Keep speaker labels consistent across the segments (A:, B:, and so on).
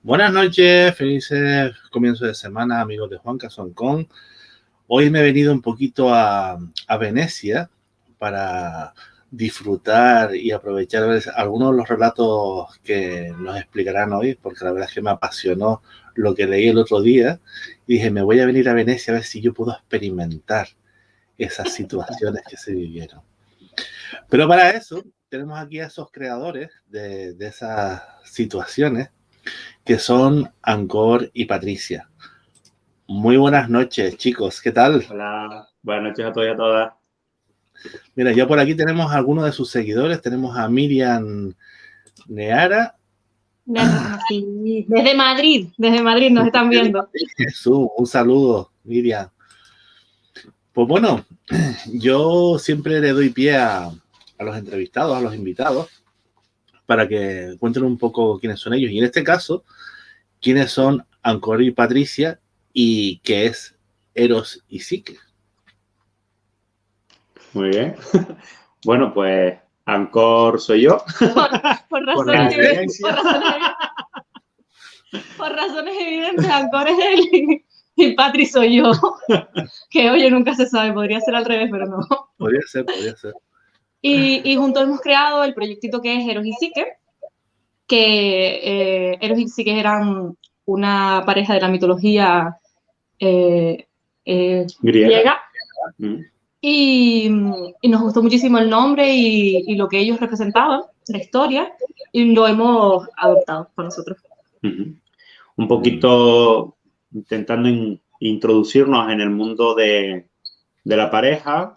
A: Buenas noches, felices comienzos de semana, amigos de Juan Casoncón. Hoy me he venido un poquito a Venecia para disfrutar y aprovechar algunos de los relatos que nos explicarán hoy, porque la verdad es que me apasionó lo que leí el otro día y dije, me voy a venir a Venecia a ver si yo puedo experimentar esas situaciones que se vivieron. Pero para eso tenemos aquí a esos creadores de esas situaciones, que son Ancor y Patricia. Muy buenas noches, chicos. ¿Qué tal?
B: Hola, buenas noches a todos y a todas.
A: Mira, ya por aquí tenemos a algunos de sus seguidores. Tenemos a Miriam Neara.
C: Sí, desde Madrid nos están viendo.
A: Jesús, un saludo, Miriam. Pues bueno, yo siempre le doy pie a los entrevistados, a los invitados, para que cuenten un poco quiénes son ellos. Y en este caso, quiénes son Ancor y Patricia y qué es Eros y Psique.
B: Muy bien. Bueno, pues Ancor soy yo.
C: Por razones evidentes, Ancor es él y Patri soy yo. Que oye, nunca se sabe, podría ser al revés, pero no.
A: Podría ser.
C: Y juntos hemos creado el proyectito que es Eros y Psique, que Eros y Psique eran una pareja de la mitología griega. Y nos gustó muchísimo el nombre y lo que ellos representaban, la historia, y lo hemos adoptado para nosotros.
B: Un poquito intentando introducirnos en el mundo de la pareja,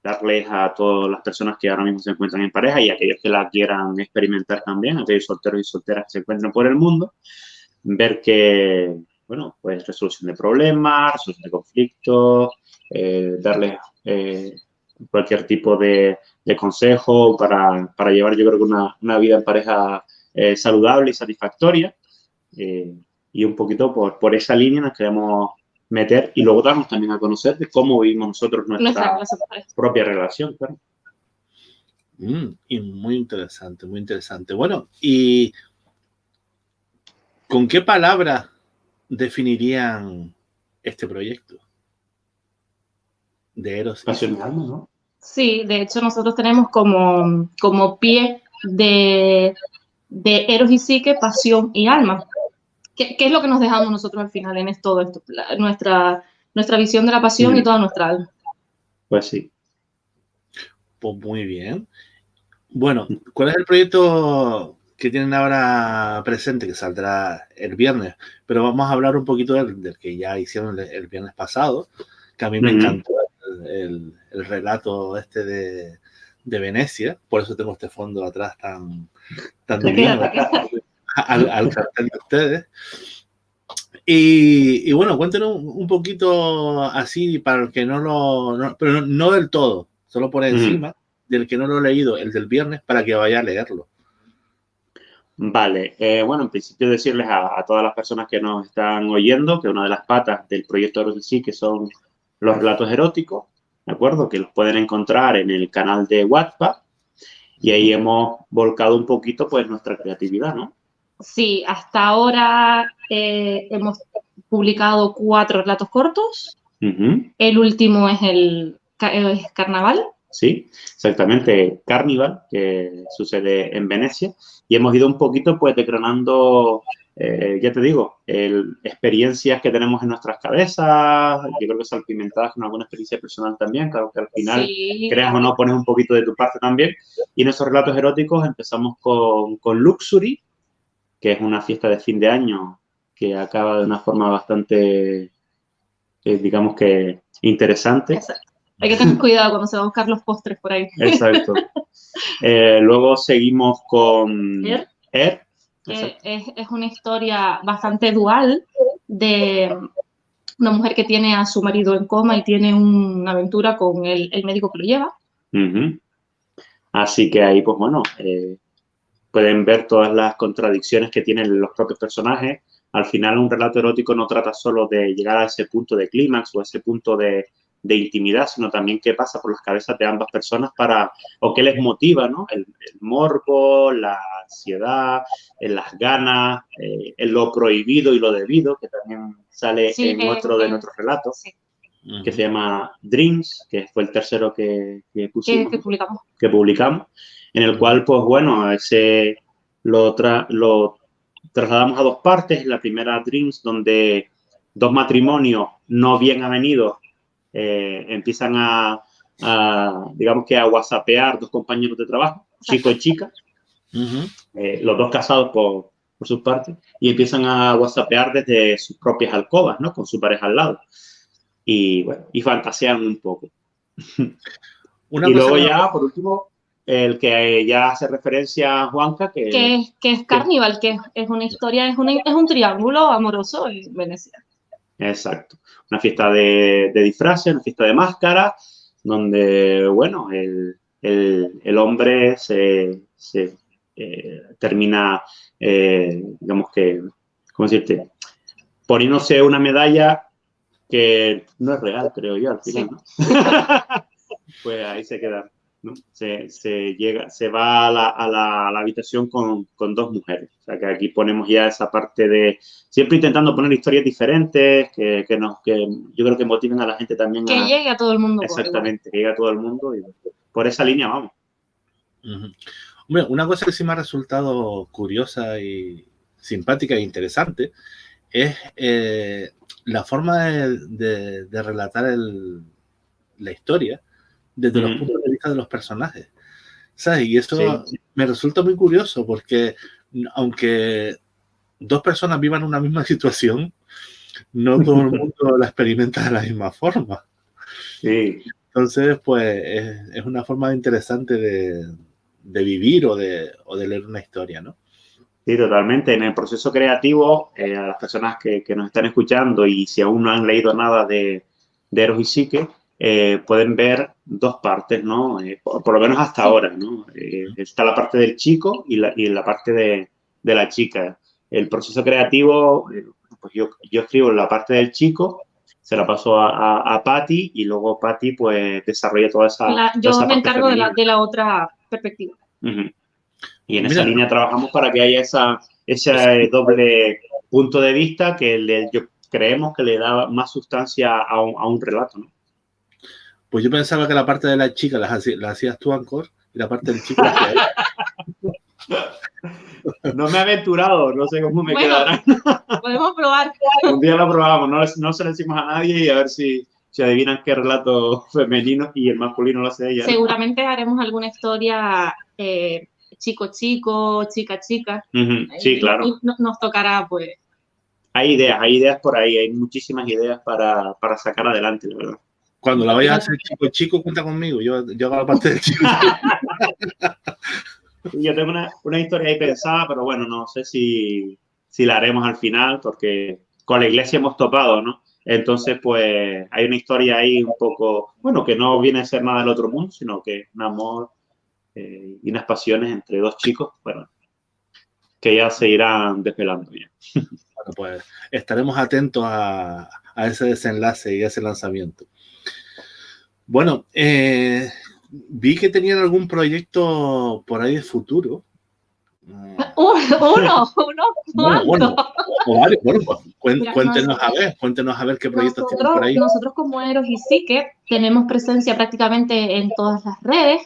B: darles a todas las personas que ahora mismo se encuentran en pareja y aquellos que la quieran experimentar también, aquellos solteros y solteras que se encuentran por el mundo, ver que, bueno, pues resolución de problemas, resolución de conflictos, darles cualquier tipo de consejo para llevar, yo creo que una vida en pareja saludable y satisfactoria. Y un poquito por esa línea nos queremos meter y luego darnos también a conocer de cómo vivimos nosotros nuestra propia relación. Claro.
A: Y muy interesante, muy interesante. Bueno, ¿y con qué palabra definirían este proyecto de Eros?
B: Pasión y alma, ¿no?
C: Sí, de hecho nosotros tenemos como pie de Eros y Psique, pasión y alma. ¿Qué es lo que nos dejamos nosotros al final en todo esto? Nuestra visión de la pasión y toda nuestra alma.
B: Pues sí.
A: Pues muy bien. Bueno, ¿cuál es el proyecto que tienen ahora presente, que saldrá el viernes? Pero vamos a hablar un poquito del que ya hicieron el viernes pasado, que a mí me encantó el relato este de Venecia, por eso tengo este fondo atrás tan divino al cartel de ustedes. Y bueno, cuéntenos un poquito así para el que pero no del todo, solo por encima, del que no lo he leído, el del viernes, para que vaya a leerlo.
B: Vale, bueno, en principio decirles a todas las personas que nos están oyendo que una de las patas del proyecto Eros y Psique son los relatos eróticos, ¿de acuerdo? Que los pueden encontrar en el canal de Wattpad y ahí hemos volcado un poquito pues nuestra creatividad, ¿no?
C: Sí, hasta ahora hemos publicado 4 relatos cortos. El último es Carnaval.
B: Sí, exactamente, Carnival, que sucede en Venecia. Y hemos ido un poquito pues decronando, ya te digo, experiencias que tenemos en nuestras cabezas, yo creo que salpimentadas con alguna experiencia personal también, claro que al final, sí, creas o no, pones un poquito de tu parte también. Y en esos relatos eróticos empezamos con Luxury, que es una fiesta de fin de año que acaba de una forma bastante, digamos que, interesante.
C: Exacto. Hay que tener cuidado cuando se va a buscar los postres por ahí.
B: Exacto. Luego seguimos con Air.
C: Es una historia bastante dual de una mujer que tiene a su marido en coma y tiene una aventura con el médico que lo lleva.
B: Así que ahí, pues bueno, pueden ver todas las contradicciones que tienen los propios personajes. Al final, un relato erótico no trata solo de llegar a ese punto de clímax o a ese punto de intimidad, sino también qué pasa por las cabezas de ambas personas o qué les motiva, ¿no? El morbo, la ansiedad, en las ganas, en lo prohibido y lo debido, que también sale en otro de nuestros relatos,
C: sí,
B: que se llama Dreams, que fue el tercero que pusimos,
C: que publicamos,
B: en el cual, pues bueno, ese lo trasladamos a dos partes. La primera, Dreams, donde dos matrimonios no bien avenidos empiezan digamos que a whatsappear dos compañeros de trabajo, chico y chica, los dos casados por sus partes, y empiezan a whatsappear desde sus propias alcobas, ¿no? Con su pareja al lado. Y bueno, y fantasean un poco. Y luego ya, por último, el que ya hace referencia a Juanca,
C: que es Carnival, que es una historia, es un triángulo amoroso en Venecia.
B: Exacto. Una fiesta de disfraces, una fiesta de máscaras, donde, bueno, el hombre se termina, digamos que, ¿cómo decirte? Poniéndose una medalla que no es real, creo yo, al final, ¿no? Pues ahí se queda, ¿no? Se va a la habitación con dos mujeres. O sea, que aquí ponemos ya esa parte de... Siempre intentando poner historias diferentes, que yo creo que motiven a la gente también
C: que llegue a todo el mundo.
B: Exactamente, que llegue a todo el mundo. Y por esa línea vamos.
A: Hombre, una cosa que sí me ha resultado curiosa y simpática e interesante es la forma de relatar la historia desde los puntos de vista de los personajes, ¿sabes? Y eso me resulta muy curioso porque aunque dos personas vivan una misma situación, no todo el mundo la experimenta de la misma forma.
B: Sí.
A: Entonces, pues es una forma interesante de vivir o de leer una historia, ¿no?
B: Sí, totalmente. En el proceso creativo, a las personas que nos están escuchando y si aún no han leído nada de Eros y Psique, pueden ver dos partes, ¿no? Por lo menos hasta ahora, ¿no? Está la parte del chico y la parte de la chica. El proceso creativo, pues yo escribo la parte del chico, se la paso a Patti y luego Patti pues desarrolla toda esa
C: yo me encargo de la otra perspectiva.
B: Y en esa línea trabajamos para que haya ese doble punto de vista que creemos que le da más sustancia a un relato, ¿no?
A: Pues yo pensaba que la parte de la chica la hacías tú, Ancor, y la parte del chico la hacía él.
B: No me he aventurado, no sé cómo me quedará.
C: Podemos probar.
B: Un día lo probamos, no se lo decimos a nadie y a ver si adivinan qué relato femenino y el masculino lo hace ella.
C: Seguramente haremos alguna historia chico-chico, chica-chica.
B: Sí, claro.
C: Y nos tocará, pues...
B: Hay ideas por ahí, hay muchísimas ideas para sacar adelante, la verdad.
A: Cuando la vayas a hacer chico, cuenta conmigo. Yo hago la parte del chico.
B: Yo tengo una historia ahí pensada, pero bueno, no sé si la haremos al final, porque con la iglesia hemos topado, ¿no? Entonces, pues, hay una historia ahí un poco, bueno, que no viene a ser nada del otro mundo, sino que un amor y unas pasiones entre dos chicos, bueno, que ya se irán desvelando ya.
A: Bueno, pues estaremos atentos a ese desenlace y a ese lanzamiento. Bueno, vi que tenían algún proyecto por ahí de futuro.
C: Uno.
A: Bueno, pues, cuéntenos a ver qué proyectos tienen por ahí.
C: Nosotros como Eros y Psique tenemos presencia prácticamente en todas las redes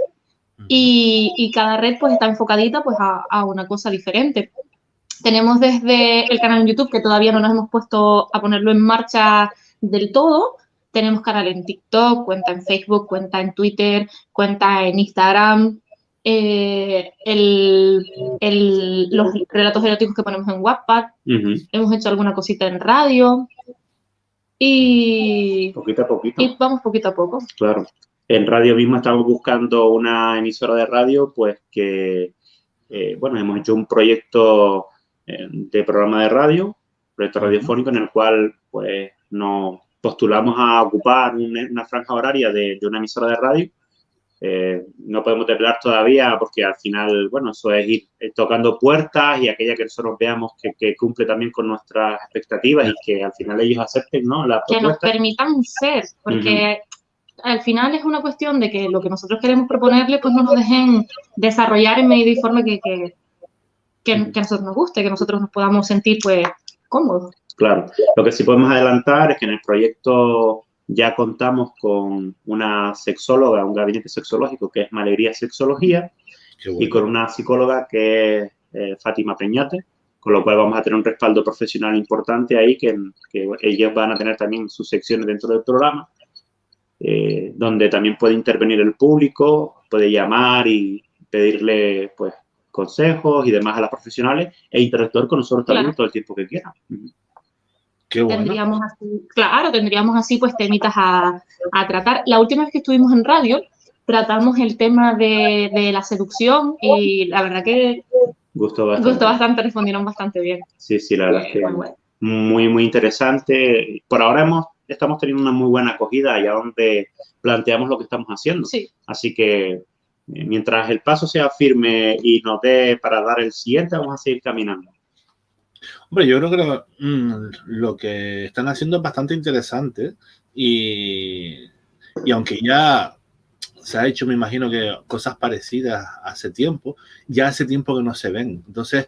C: y cada red pues está enfocadita pues a una cosa diferente. Tenemos desde el canal en YouTube, que todavía no nos hemos puesto a ponerlo en marcha del todo. Tenemos canal en TikTok, cuenta en Facebook, cuenta en Twitter, cuenta en Instagram. Los relatos eróticos que ponemos en Wattpad. Hemos hecho alguna cosita en radio. Y...
B: Poquito a poquito.
C: Y vamos poquito a poco.
B: Claro. En radio mismo estamos buscando una emisora de radio, pues que, bueno, hemos hecho un proyecto de programa de radio, proyecto radiofónico en el cual, pues, nos postulamos a ocupar una franja horaria de una emisora de radio. No podemos desvelar todavía porque al final, bueno, eso es ir tocando puertas y aquella que nosotros veamos que cumple también con nuestras expectativas y que al final ellos acepten, ¿no? La propuesta.
C: Que nos permitan ser, porque al final es una cuestión de que lo que nosotros queremos proponerle, pues no nos dejen desarrollar en medida y forma que a nosotros nos guste, que nosotros nos podamos sentir pues cómodos.
B: Claro, lo que sí podemos adelantar es que en el proyecto ya contamos con una sexóloga, un gabinete sexológico que es Malegría Sexología, y con una psicóloga que es Fátima Peñate, con lo cual vamos a tener un respaldo profesional importante ahí, que ellos van a tener también sus secciones dentro del programa, donde también puede intervenir el público, puede llamar y pedirle pues consejos y demás a las profesionales e interactuar con nosotros también todo el tiempo que quieran.
A: Qué bueno.
C: Tendríamos así pues temitas a tratar. La última vez que estuvimos en radio tratamos el tema de la seducción y la verdad que gustó bastante, respondieron bastante bien.
B: Sí, la verdad es que muy, muy interesante. Por ahora estamos teniendo una muy buena acogida allá donde planteamos lo que estamos haciendo.
C: Sí.
B: Así que mientras el paso sea firme y nos dé para dar el siguiente, vamos a seguir caminando.
A: Hombre, yo creo que lo que están haciendo es bastante interesante y aunque ya se ha hecho, me imagino que cosas parecidas hace tiempo, ya hace tiempo que no se ven. Entonces,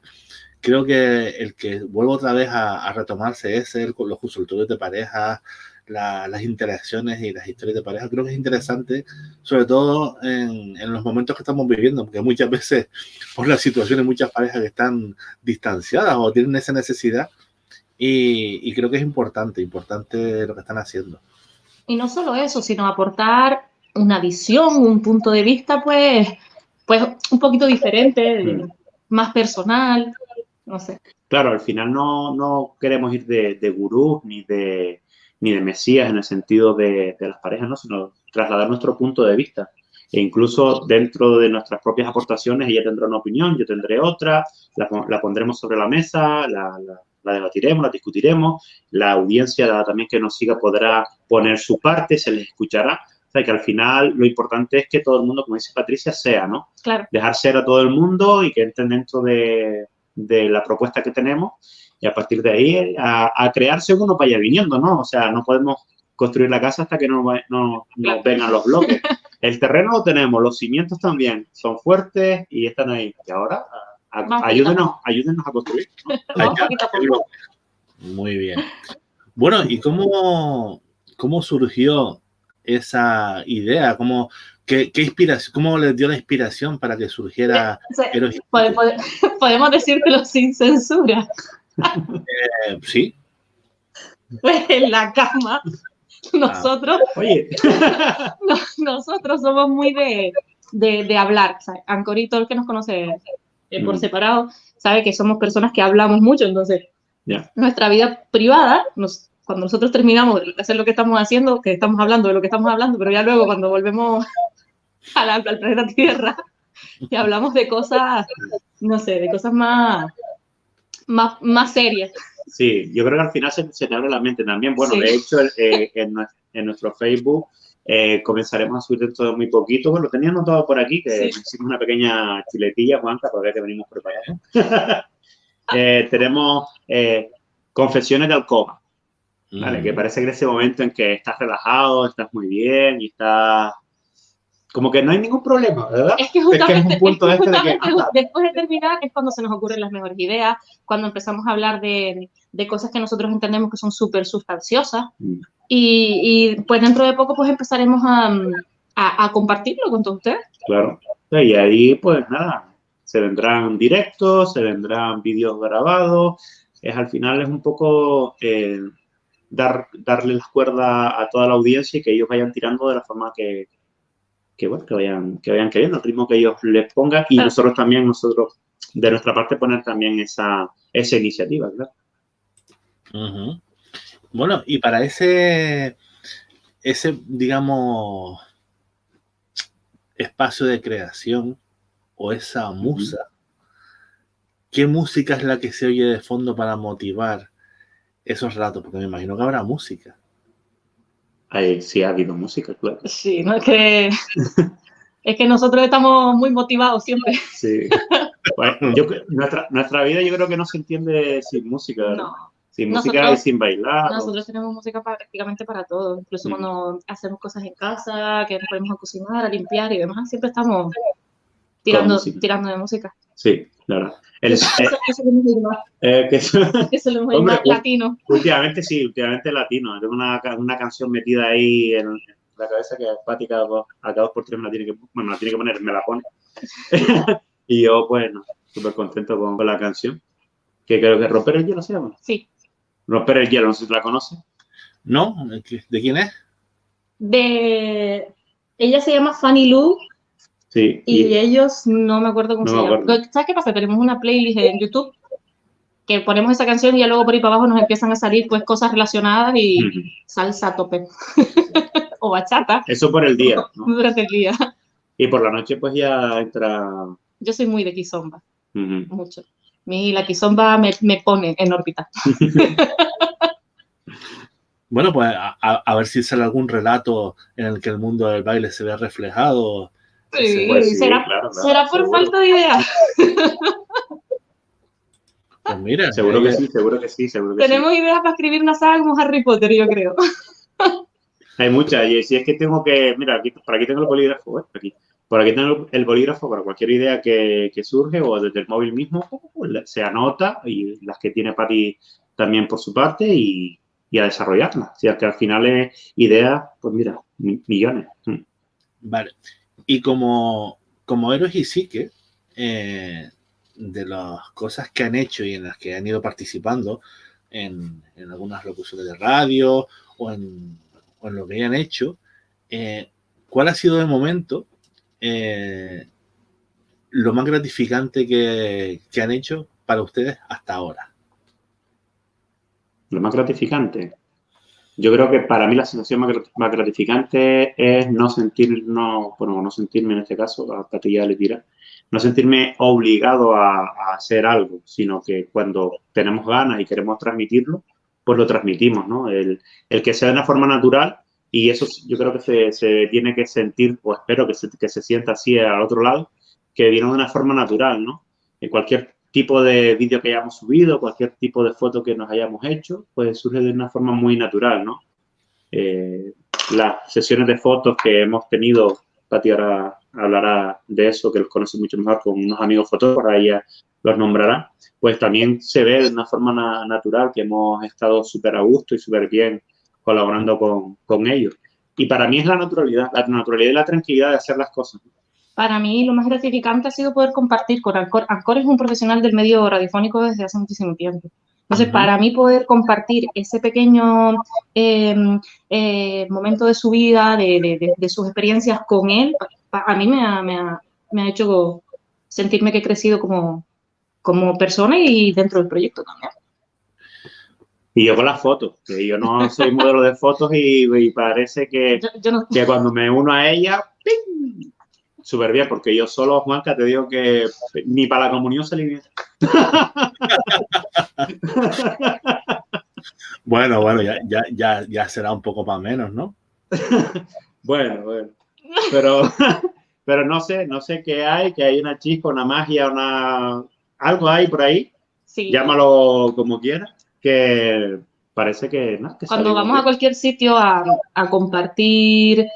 A: creo que el que vuelva otra vez a retomarse con los consultorios de pareja, las interacciones y las historias de pareja, creo que es interesante, sobre todo en los momentos que estamos viviendo, porque muchas veces por la situación hay muchas parejas que están distanciadas o tienen esa necesidad y creo que es importante lo que están haciendo.
C: Y no solo eso, sino aportar una visión, un punto de vista pues un poquito diferente, más personal, no sé.
B: Claro, al final no queremos ir de gurús ni de mesías en el sentido de las parejas, ¿no? Sino trasladar nuestro punto de vista. E incluso dentro de nuestras propias aportaciones, ella tendrá una opinión, yo tendré otra, la pondremos sobre la mesa, la debatiremos, la discutiremos, la audiencia también que nos siga podrá poner su parte, se les escuchará. O sea, que al final lo importante es que todo el mundo, como dice Patricia, sea, ¿no?
C: Claro.
B: Dejar ser a todo el mundo y que entren dentro de la propuesta que tenemos y a partir de ahí a crear según nos vaya viniendo, ¿no? O sea, no podemos construir la casa hasta que no vengan los bloques. El terreno lo tenemos, los cimientos también son fuertes y están ahí. Y ahora ayúdenos a construir, ¿no?
A: Muy bien. Bueno, ¿y cómo surgió esa idea? ¿Qué inspiración, cómo les dio la inspiración para que surgiera?
C: Podemos decírtelo sin censura.
A: Sí.
C: En la cama, nosotros, nosotros somos muy de hablar. ¿Sabes? Ancorito, el que nos conoce por separado, sabe que somos personas que hablamos mucho, entonces nuestra vida privada, cuando nosotros terminamos de hacer lo que estamos haciendo, que estamos hablando de lo que estamos hablando, pero ya luego cuando volvemos al planeta Tierra y hablamos de cosas, no sé, de cosas más serias.
B: Sí, yo creo que al final se te abre la mente también. Bueno, sí. De hecho, en nuestro Facebook comenzaremos a subir dentro de muy poquito. Bueno, lo tenía anotado por aquí, que hicimos una pequeña chuletilla, Juanca, para ver que venimos preparados. Tenemos confesiones de alcoba, ¿vale? Que parece que en ese momento en que estás relajado, estás muy bien y estás... Como que no hay ningún problema, ¿verdad?
C: Es que justamente, después de terminar es cuando se nos ocurren las mejores ideas, cuando empezamos a hablar de cosas que nosotros entendemos que son súper sustanciosas y pues dentro de poco pues empezaremos a compartirlo con todos ustedes.
B: Claro, y ahí pues nada, se vendrán directos, se vendrán vídeos grabados, al final es un poco darle las cuerdas a toda la audiencia y que ellos vayan tirando de la forma que vayan queriendo, el ritmo que ellos les pongan y nosotros de nuestra parte poner también esa iniciativa, ¿verdad?
A: Bueno, y para ese digamos espacio de creación o esa musa, ¿qué música es la que se oye de fondo para motivar esos ratos? Porque me imagino que habrá música.
B: Sí, ha habido música, claro.
C: Sí, no es que nosotros estamos muy motivados siempre.
B: Sí. Bueno, nuestra vida yo creo que no se entiende sin música, ¿verdad?
C: No.
B: Sin música y sin bailar.
C: Nosotros tenemos música prácticamente para todo. Incluso cuando hacemos cosas en casa, que nos ponemos a cocinar, a limpiar y demás, siempre estamos tirando de música.
B: Sí. Claro.
C: Eso lo hemos llamado. Eso lo hemos llamado latino.
B: Últimamente sí, últimamente latino. Tengo una canción metida ahí en la cabeza que Pati cada 2x3 me la tiene que poner, me la pone. Y yo, bueno, súper contento con la canción. Que creo que Romper el Hielo se llama.
C: Sí.
B: Romper el Hielo, no sé si la conoces.
A: ¿No? ¿De quién es?
C: Ella se llama Fanny Lu.
B: Sí.
C: Y ellos, no me acuerdo cómo se llama. ¿Sabes qué pasa? Tenemos una playlist en YouTube que ponemos esa canción y ya luego por ahí para abajo nos empiezan a salir pues cosas relacionadas y salsa a tope. O bachata.
B: Eso por el día, ¿no?
C: Durante el día.
B: Y por la noche pues ya entra...
C: Yo soy muy de kizomba. Mucho. La kizomba me pone en órbita.
A: Bueno, pues a ver si sale algún relato en el que el mundo del baile se vea reflejado.
C: Sí,
B: pues sí,
C: será por
B: seguro.
C: falta de ideas.
A: Pues mira,
B: seguro que sí.
C: Tenemos ideas para escribir una saga como Harry Potter, yo creo.
B: Hay muchas, y si es que tengo que, mira, por aquí tengo el bolígrafo, por aquí tengo el bolígrafo para cualquier idea que surge o desde el móvil mismo, se anota y las que tiene Pati también por su parte y a desarrollarlas. O sea, que al final es ideas, pues mira, millones.
A: Vale. Y como Héroes y Psique, de las cosas que han hecho y en las que han ido participando en algunas locuciones de radio o en lo que hayan hecho, ¿cuál ha sido de momento lo más gratificante que han hecho para ustedes hasta ahora?
B: Lo más gratificante. Yo creo que para mí la sensación más gratificante es no sentirme en este caso, a Pati ya le tira, no sentirme obligado a hacer algo, sino que cuando tenemos ganas y queremos transmitirlo, pues lo transmitimos, ¿no? El que sea de una forma natural, y eso yo creo que se tiene que sentir, o espero que se sienta así al otro lado, que viene de una forma natural, ¿no? En cualquier tipo de vídeo que hayamos subido, cualquier tipo de foto que nos hayamos hecho, pues surge de una forma muy natural, ¿no? Las sesiones de fotos que hemos tenido, Pati ahora hablará de eso, que los conoce mucho mejor con unos amigos fotógrafos, ella los nombrará, pues también se ve de una forma natural que hemos estado súper a gusto y súper bien colaborando con ellos. Y para mí es la naturalidad y la tranquilidad de hacer las cosas.
C: Para mí lo más gratificante ha sido poder compartir con Ancor. Ancor es un profesional del medio radiofónico desde hace muchísimo tiempo. Entonces, para mí poder compartir ese pequeño momento de su vida, de sus experiencias con él, a mí me ha hecho sentirme que he crecido como persona y dentro del proyecto también.
B: Y yo con las fotos, que yo no soy modelo de fotos y parece que, que cuando me uno a ella, ¡ping! Súper bien, porque yo solo, Juanca, te digo que ni para la comunión salí bien.
A: Bueno, ya será un poco más menos, ¿no?
B: Bueno. Pero no sé qué hay, que hay una chispa, una magia, algo hay por ahí. Sí. Llámalo como quieras, que parece que no. Que
C: cuando vamos a cualquier sitio a compartir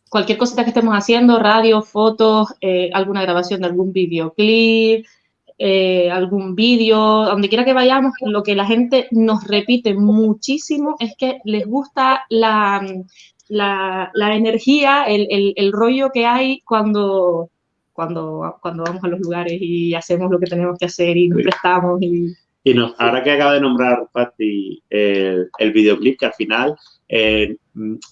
C: cualquier cosita que estemos haciendo, radio, fotos, alguna grabación de algún videoclip, algún vídeo, donde quiera que vayamos, lo que la gente nos repite muchísimo es que les gusta la energía, el rollo que hay cuando vamos a los lugares y hacemos lo que tenemos que hacer y nos prestamos.
B: Ahora que acaba de nombrar Pati el videoclip, que al final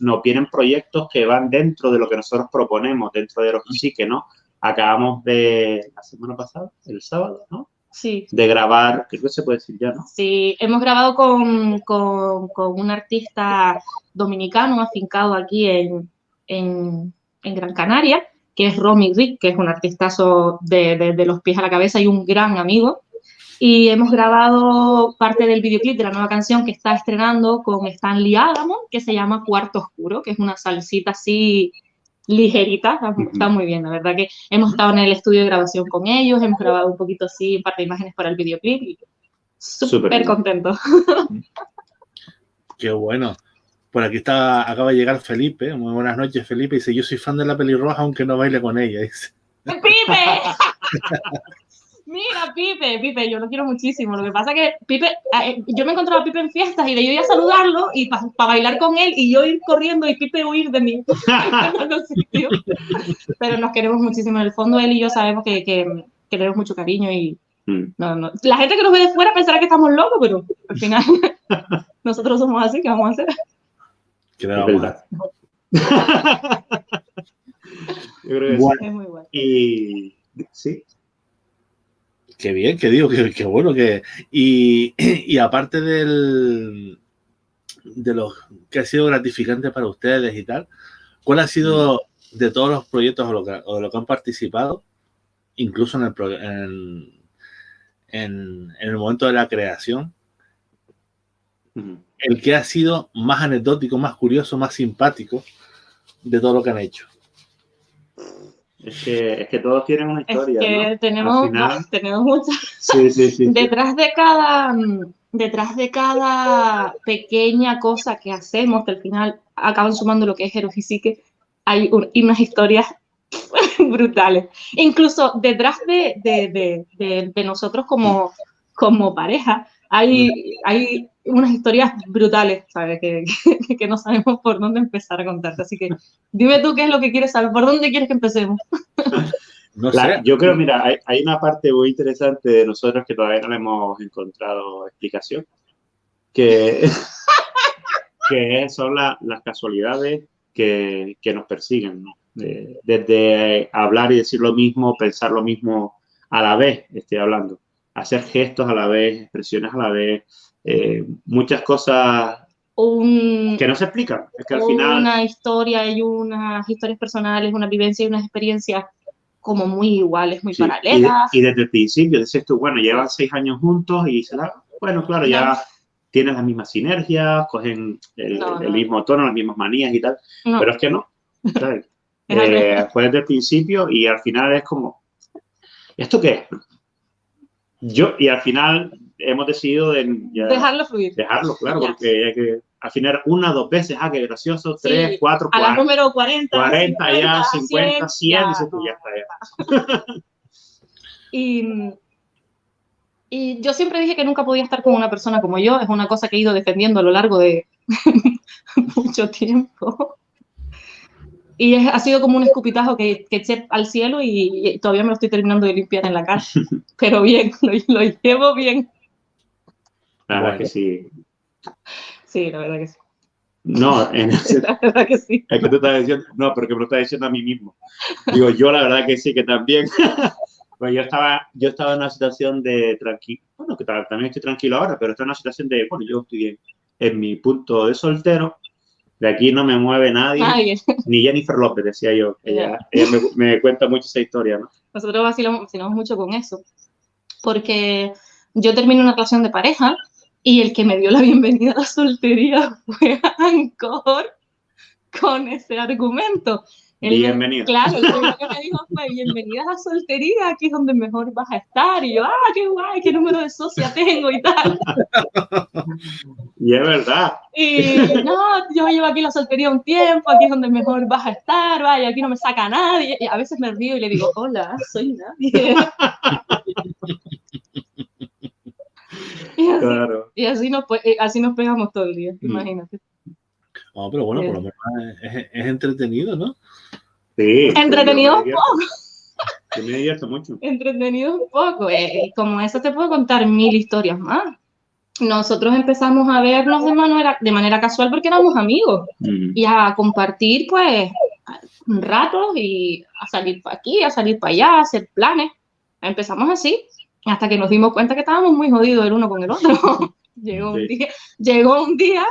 B: nos vienen proyectos que van dentro de lo que nosotros proponemos, dentro de Héroes y Psique, ¿no? Acabamos la semana pasada, el sábado, ¿no?
C: Sí.
B: De grabar, creo que se puede decir ya, ¿no?
C: Sí, hemos grabado con un artista dominicano afincado aquí en Gran Canaria, que es Romy Rick, que es un artistazo de los pies a la cabeza y un gran amigo. Y hemos grabado parte del videoclip de la nueva canción que está estrenando con Stanley Adamo, que se llama Cuarto Oscuro, que es una salsita así ligerita, está muy bien, la verdad que hemos estado en el estudio de grabación con ellos, hemos grabado un poquito así, un par de imágenes para el videoclip y súper contento.
A: Qué bueno. Por aquí acaba de llegar Felipe. Muy buenas noches, Felipe. Dice, yo soy fan de la pelirroja aunque no baile con ella. Dice.
C: ¡Felipe! Mira, Pipe, yo lo quiero muchísimo. Lo que pasa es que Pipe, yo me encontraba a Pipe en fiestas y de yo ir a saludarlo y para bailar con él y yo ir corriendo y Pipe huir de mí. Pero nos queremos muchísimo. En el fondo, él y yo sabemos que tenemos mucho cariño y no. La gente que nos ve de fuera pensará que estamos locos, pero al final nosotros somos así, ¿qué vamos a hacer?
A: ¿Qué le vamos a hacer?
B: Yo creo que
A: bueno,
C: es muy bueno.
B: Y sí.
A: Qué bien, que digo, que bueno que... Y aparte de lo que ha sido gratificante para ustedes y tal, ¿cuál ha sido de todos los proyectos o de lo que han participado, incluso en el momento de la creación, el que ha sido más anecdótico, más curioso, más simpático de todo lo que han hecho?
B: Es que todos tienen una historia,
C: es que
B: ¿no?
C: tenemos muchas.
B: Sí.
C: Detrás de cada pequeña cosa que hacemos, que al final acaban sumando lo que es Eros y Psique, hay unas historias brutales. Incluso detrás de nosotros como pareja, hay unas historias brutales, ¿sabes? Que no sabemos por dónde empezar a contarte. Así que dime tú qué es lo que quieres saber, ¿por dónde quieres que empecemos?
A: No sé.
B: Yo creo, mira, hay una parte muy interesante de nosotros que todavía no le hemos encontrado explicación, que son las casualidades que nos persiguen, ¿no? Desde hablar y decir lo mismo, pensar lo mismo a la vez, estoy hablando, hacer gestos a la vez, expresiones a la vez, muchas cosas que no se explican. Es que al final...
C: Una historia y unas historias personales, una vivencia y unas experiencias como muy iguales, muy paralelas.
B: Y desde el principio dices tú, bueno, llevan 6 años juntos y bueno, claro, ya tienen las mismas sinergias, cogen el mismo tono, las mismas manías y tal, pero es que no, ¿sabes? Fue desde el principio y al final es como, ¿esto qué es? Y al final hemos decidido
C: dejarlo fluir.
B: Dejarlo, claro, porque hay que, al final 1 o 2 veces, qué gracioso, 3, 4,
C: 4. A la número 40,
B: 40 ya, 50, 100, dices tú, ya está.
C: Y yo siempre dije que nunca podía estar con una persona como yo, es una cosa que he ido defendiendo a lo largo de mucho tiempo. Y ha sido como un escupitajo que eché al cielo y todavía me lo estoy terminando de limpiar en la cara. Pero bien, lo llevo bien.
B: La verdad que sí.
C: Sí, la verdad que sí.
B: No,
C: la verdad que sí.
B: Es que tú estás diciendo, no, pero que me lo estás diciendo a mí mismo. Digo, yo la verdad que sí, que también. Pues yo estaba en una situación de tranquilo. Bueno, que también estoy tranquilo ahora, pero estoy en una situación de, bueno, yo estoy en mi punto de soltero. De aquí no me mueve nadie, ni Jennifer López, decía yo. Ella me cuenta mucho esa historia, ¿no?
C: Nosotros vacilamos mucho con eso, porque yo terminé una relación de pareja y el que me dio la bienvenida a la soltería fue Ancor con ese argumento.
B: Bienvenido.
C: Claro, el primero que me dijo fue, bienvenida a la soltería, aquí es donde mejor vas a estar. Y yo, qué guay, qué número de socia tengo y tal.
B: Y es verdad.
C: Y no, yo llevo aquí la soltería un tiempo, aquí es donde mejor vas a estar, vaya, aquí no me saca nadie. Y a veces me río y le digo, hola, soy nadie. Y así nos pegamos todo el día, imagínate.
A: Oh, pero bueno, por lo menos es entretenido, ¿no?
B: Sí.
C: Entretenido un poco.
B: Yo me divierto mucho.
C: Entretenido un poco. Como eso te puedo contar 1000 historias más. Nosotros empezamos a vernos de manera casual porque éramos amigos. Y a compartir, pues, ratos y a salir para aquí, a salir para allá, a hacer planes. Empezamos así, hasta que nos dimos cuenta que estábamos muy jodidos el uno con el otro. Llegó un día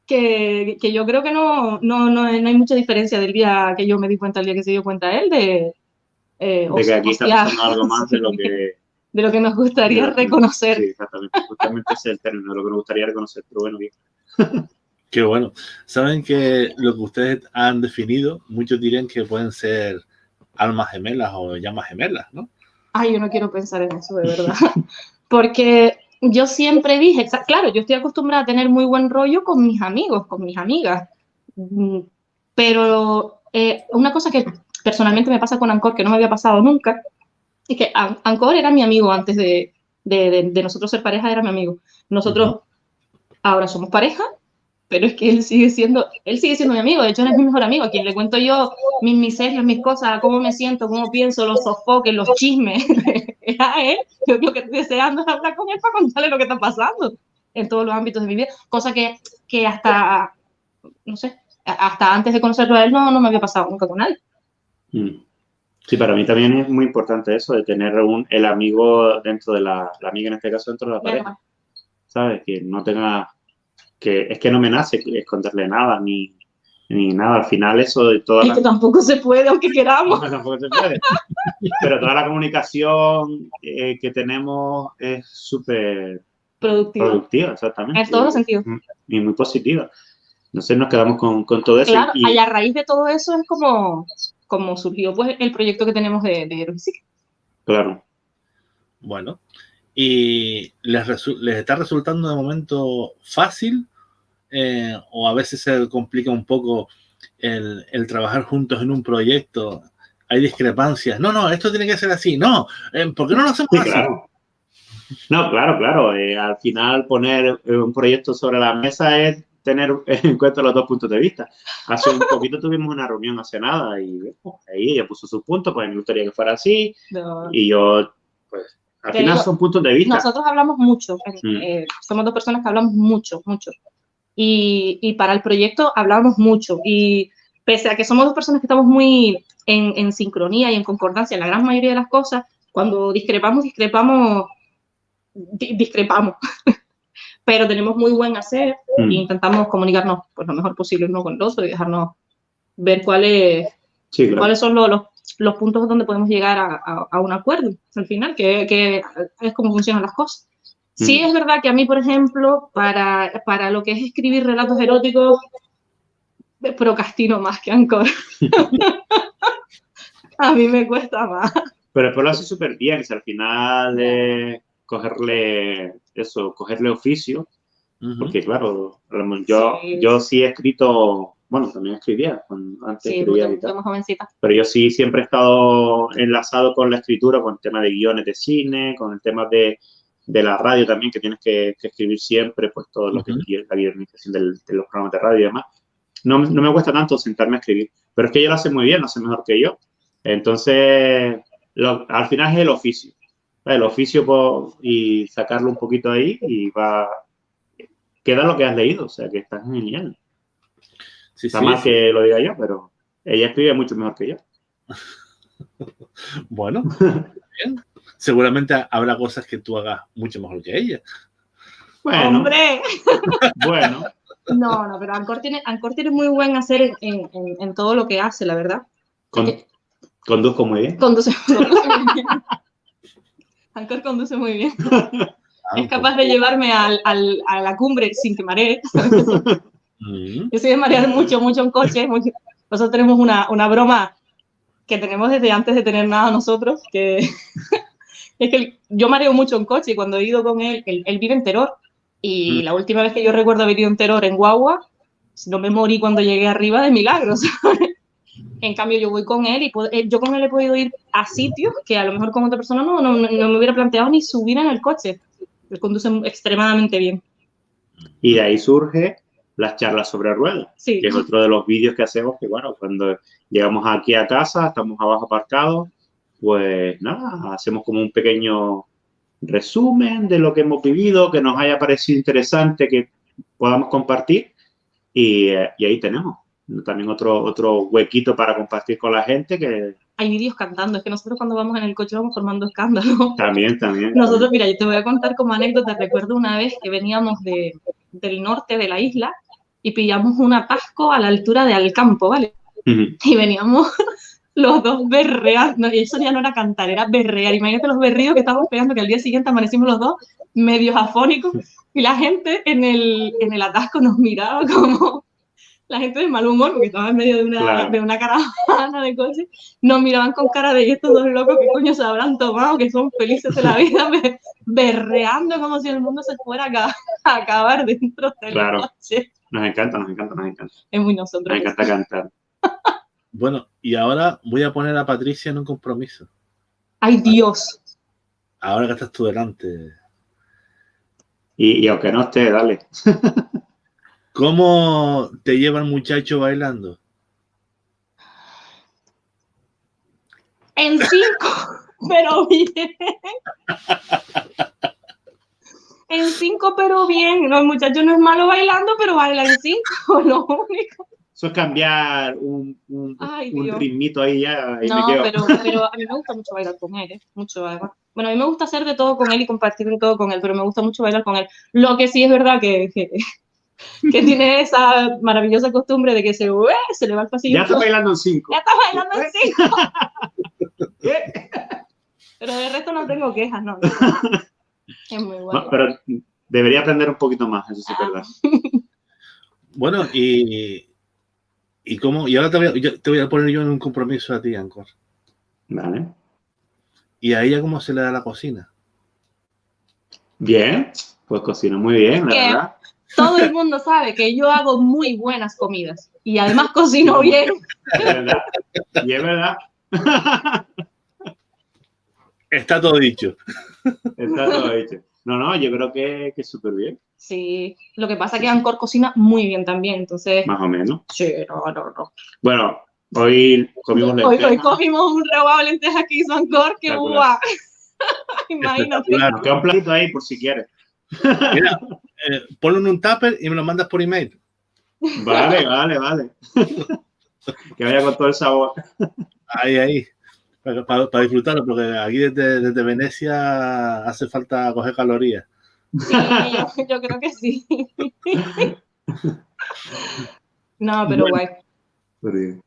C: que yo creo que no hay mucha diferencia del día que yo me di cuenta al día que se dio cuenta él de
B: que aquí está pasando algo más de lo que
C: nos gustaría reconocer.
B: Sí, exactamente. Justamente ese es el término, de lo que nos gustaría reconocer, pero bueno, bien.
A: Qué bueno. Saben que lo que ustedes han definido, muchos dirían que pueden ser almas gemelas o llamas gemelas, ¿no?
C: Ay, yo no quiero pensar en eso, de verdad. Porque yo siempre dije, claro, yo estoy acostumbrada a tener muy buen rollo con mis amigos, con mis amigas. Pero una cosa que personalmente me pasa con Ancor, que no me había pasado nunca, Es que Ancor era mi amigo antes de nosotros ser pareja, era mi amigo. Nosotros ahora somos pareja, pero es que él sigue siendo mi amigo. De hecho, él es mi mejor amigo, a quien le cuento yo mis miserias, mis cosas, cómo me siento, cómo pienso, los sofoques, los chismes. Es a él. Yo lo que estoy deseando es hablar con él para contarle lo que está pasando en todos los ámbitos de mi vida. Cosa que hasta, no sé, hasta antes de conocerlo a él no me había pasado nunca con él.
B: Sí, para mí también es muy importante eso, de tener el amigo dentro de la amiga, en este caso, dentro de la pareja. ¿Sabes? Que no tenga, es que no me nace esconderle nada, ni nada. Al final eso de toda
C: Es que tampoco se puede, aunque queramos.
B: No, tampoco se puede. Pero toda la comunicación que tenemos es súper productiva, exactamente.
C: En todos los sentidos.
B: Y muy positiva. Entonces nos quedamos con todo eso.
C: Claro, y a raíz de todo eso es como surgió pues el proyecto que tenemos de Eros y Psique.
B: Claro.
A: Bueno, ¿y les está resultando de momento fácil o a veces se complica un poco el trabajar juntos en un proyecto? Hay discrepancias. No, esto tiene que ser así. No, ¿por qué no lo hacemos así?
B: Claro. No, claro. Al final poner un proyecto sobre la mesa es tener en cuenta los dos puntos de vista. Hace un poquito tuvimos una reunión hace nada y ahí ella puso sus puntos, pues me gustaría que fuera así. No. Y yo, pues, al final son puntos de vista.
C: Nosotros hablamos mucho. Somos dos personas que hablamos mucho. Y para el proyecto hablamos mucho. Y pese a que somos dos personas que estamos muy en sincronía y en concordancia en la gran mayoría de las cosas, cuando discrepamos. Pero tenemos muy buen hacer e intentamos comunicarnos pues, lo mejor posible uno con el otro y dejarnos ver cuáles son los puntos donde podemos llegar a un acuerdo al final, que es como funcionan las cosas. Sí es verdad que a mí, por ejemplo, para lo que es escribir relatos eróticos, procrastino más que Ancor. A mí me cuesta más.
B: Pero después lo hace súper bien, si al final cogerle oficio, porque claro, yo sí he escrito, bueno, también escribía, antes escribía y tal, pero yo sí siempre he estado enlazado con la escritura, con el tema de guiones de cine, con el tema de la radio también, que tienes que escribir siempre, pues todo lo que es la guionización de los programas de radio y demás. No me cuesta tanto sentarme a escribir, pero es que ella lo hace muy bien, lo hace mejor que yo. Entonces, al final es el oficio. Y sacarlo un poquito ahí y queda lo que has leído, o sea que está genial. Está mal que lo diga yo, pero ella escribe mucho mejor que yo.
A: Bueno, bien. Seguramente habrá cosas que tú hagas mucho mejor que ella.
B: Bueno.
C: ¡Hombre!
B: Bueno.
C: No, pero Ancor tiene muy buen hacer en todo lo que hace, la verdad.
B: Conduzco muy bien.
C: Conduce muy bien. Ancor conduce muy bien. Es capaz de llevarme a la cumbre sin que maree. Yo soy de marear mucho en coche. Nosotros tenemos una broma que tenemos desde antes de tener nada nosotros, que es que yo mareo mucho en coche y cuando he ido con él vive en Teror. Y la última vez que yo recuerdo haber ido en Teror en guagua, no me morí cuando llegué arriba de milagro, ¿sabes? En cambio, yo voy con él y yo con él he podido ir a sitios que a lo mejor con otra persona no me hubiera planteado ni subir en el coche. Él conduce extremadamente bien.
B: Y de ahí surge las charlas sobre ruedas, que es otro de los vídeos que hacemos, que bueno, cuando llegamos aquí a casa, estamos abajo aparcados, pues nada, hacemos como un pequeño resumen de lo que hemos vivido, que nos haya parecido interesante, que podamos compartir, y ahí tenemos también otro huequito para compartir con la gente. Que
C: hay vídeos cantando, es que nosotros cuando vamos en el coche vamos formando escándalo.
B: También.
C: Nosotros, mira, yo te voy a contar como anécdota, recuerdo una vez que veníamos del norte de la isla y pillamos un atasco a la altura de Alcampo, ¿vale? Y veníamos los dos berreando, y eso ya no era cantar, era berrear. Imagínate los berridos que estábamos pegando, que al día siguiente amanecimos los dos medios afónicos y la gente en el atasco nos miraba como la gente de mal humor, porque estaba en medio de una caravana de coches, nos miraban con cara de estos dos locos, ¿qué coño se habrán tomado? Que son felices de la vida, berreando como si el mundo se fuera a acabar dentro del coche.
B: Nos encanta.
C: Es muy nosotros.
B: Nos encanta cantar.
A: Bueno, y ahora voy a poner a Patricia en un compromiso.
C: ¡Ay, Dios!
A: Ahora que estás tú delante.
B: Y aunque no esté, dale.
A: ¿Cómo te lleva el muchacho bailando?
C: En 5, pero bien. En 5, pero bien. El muchacho no es malo bailando, pero baila en 5, lo único.
B: Eso es cambiar un
C: Ay, Dios.
B: ritmito ahí ya. Y me
C: No,
B: quedo.
C: pero a mí me gusta mucho bailar con él, mucho además. Bueno, a mí me gusta hacer de todo con él y compartir de todo con él, pero me gusta mucho bailar con él. Lo que sí es verdad que tiene esa maravillosa costumbre de que se le va el pasillo.
B: Ya está bailando en 5.
C: Ya está bailando en 5.
B: ¿Qué?
C: Pero de resto no tengo quejas, no. Es muy bueno.
B: No, pero debería aprender un poquito más, eso sí es verdad.
A: Bueno, y cómo, y ahora te voy a poner yo en un compromiso a ti, Ancor.
B: Vale.
A: ¿Y a ella cómo se le da la cocina?
B: Bien, pues cocina muy bien, la
C: ¿Qué?
B: verdad.
C: Todo el mundo sabe que yo hago muy buenas comidas y además cocino bien.
B: Es verdad. Y es verdad.
A: Está todo dicho.
B: Está todo hecho. No, yo creo que es súper bien.
C: Sí, lo que pasa es que Ancor cocina muy bien también, entonces...
B: Más o menos.
C: Sí, no.
B: Bueno, hoy comimos lentejas.
C: Hoy comimos un rebado de lentejas que hizo Ancor, que guau. Imagínate.
B: Nos queda un platito ahí por si quieres.
A: Mira, ponlo en un tupper y me lo mandas por email.
B: Vale. Que vaya con todo el sabor.
A: Ahí. Para disfrutarlo, porque aquí desde Venecia hace falta coger calorías.
C: Sí, yo creo que sí. No, pero guay.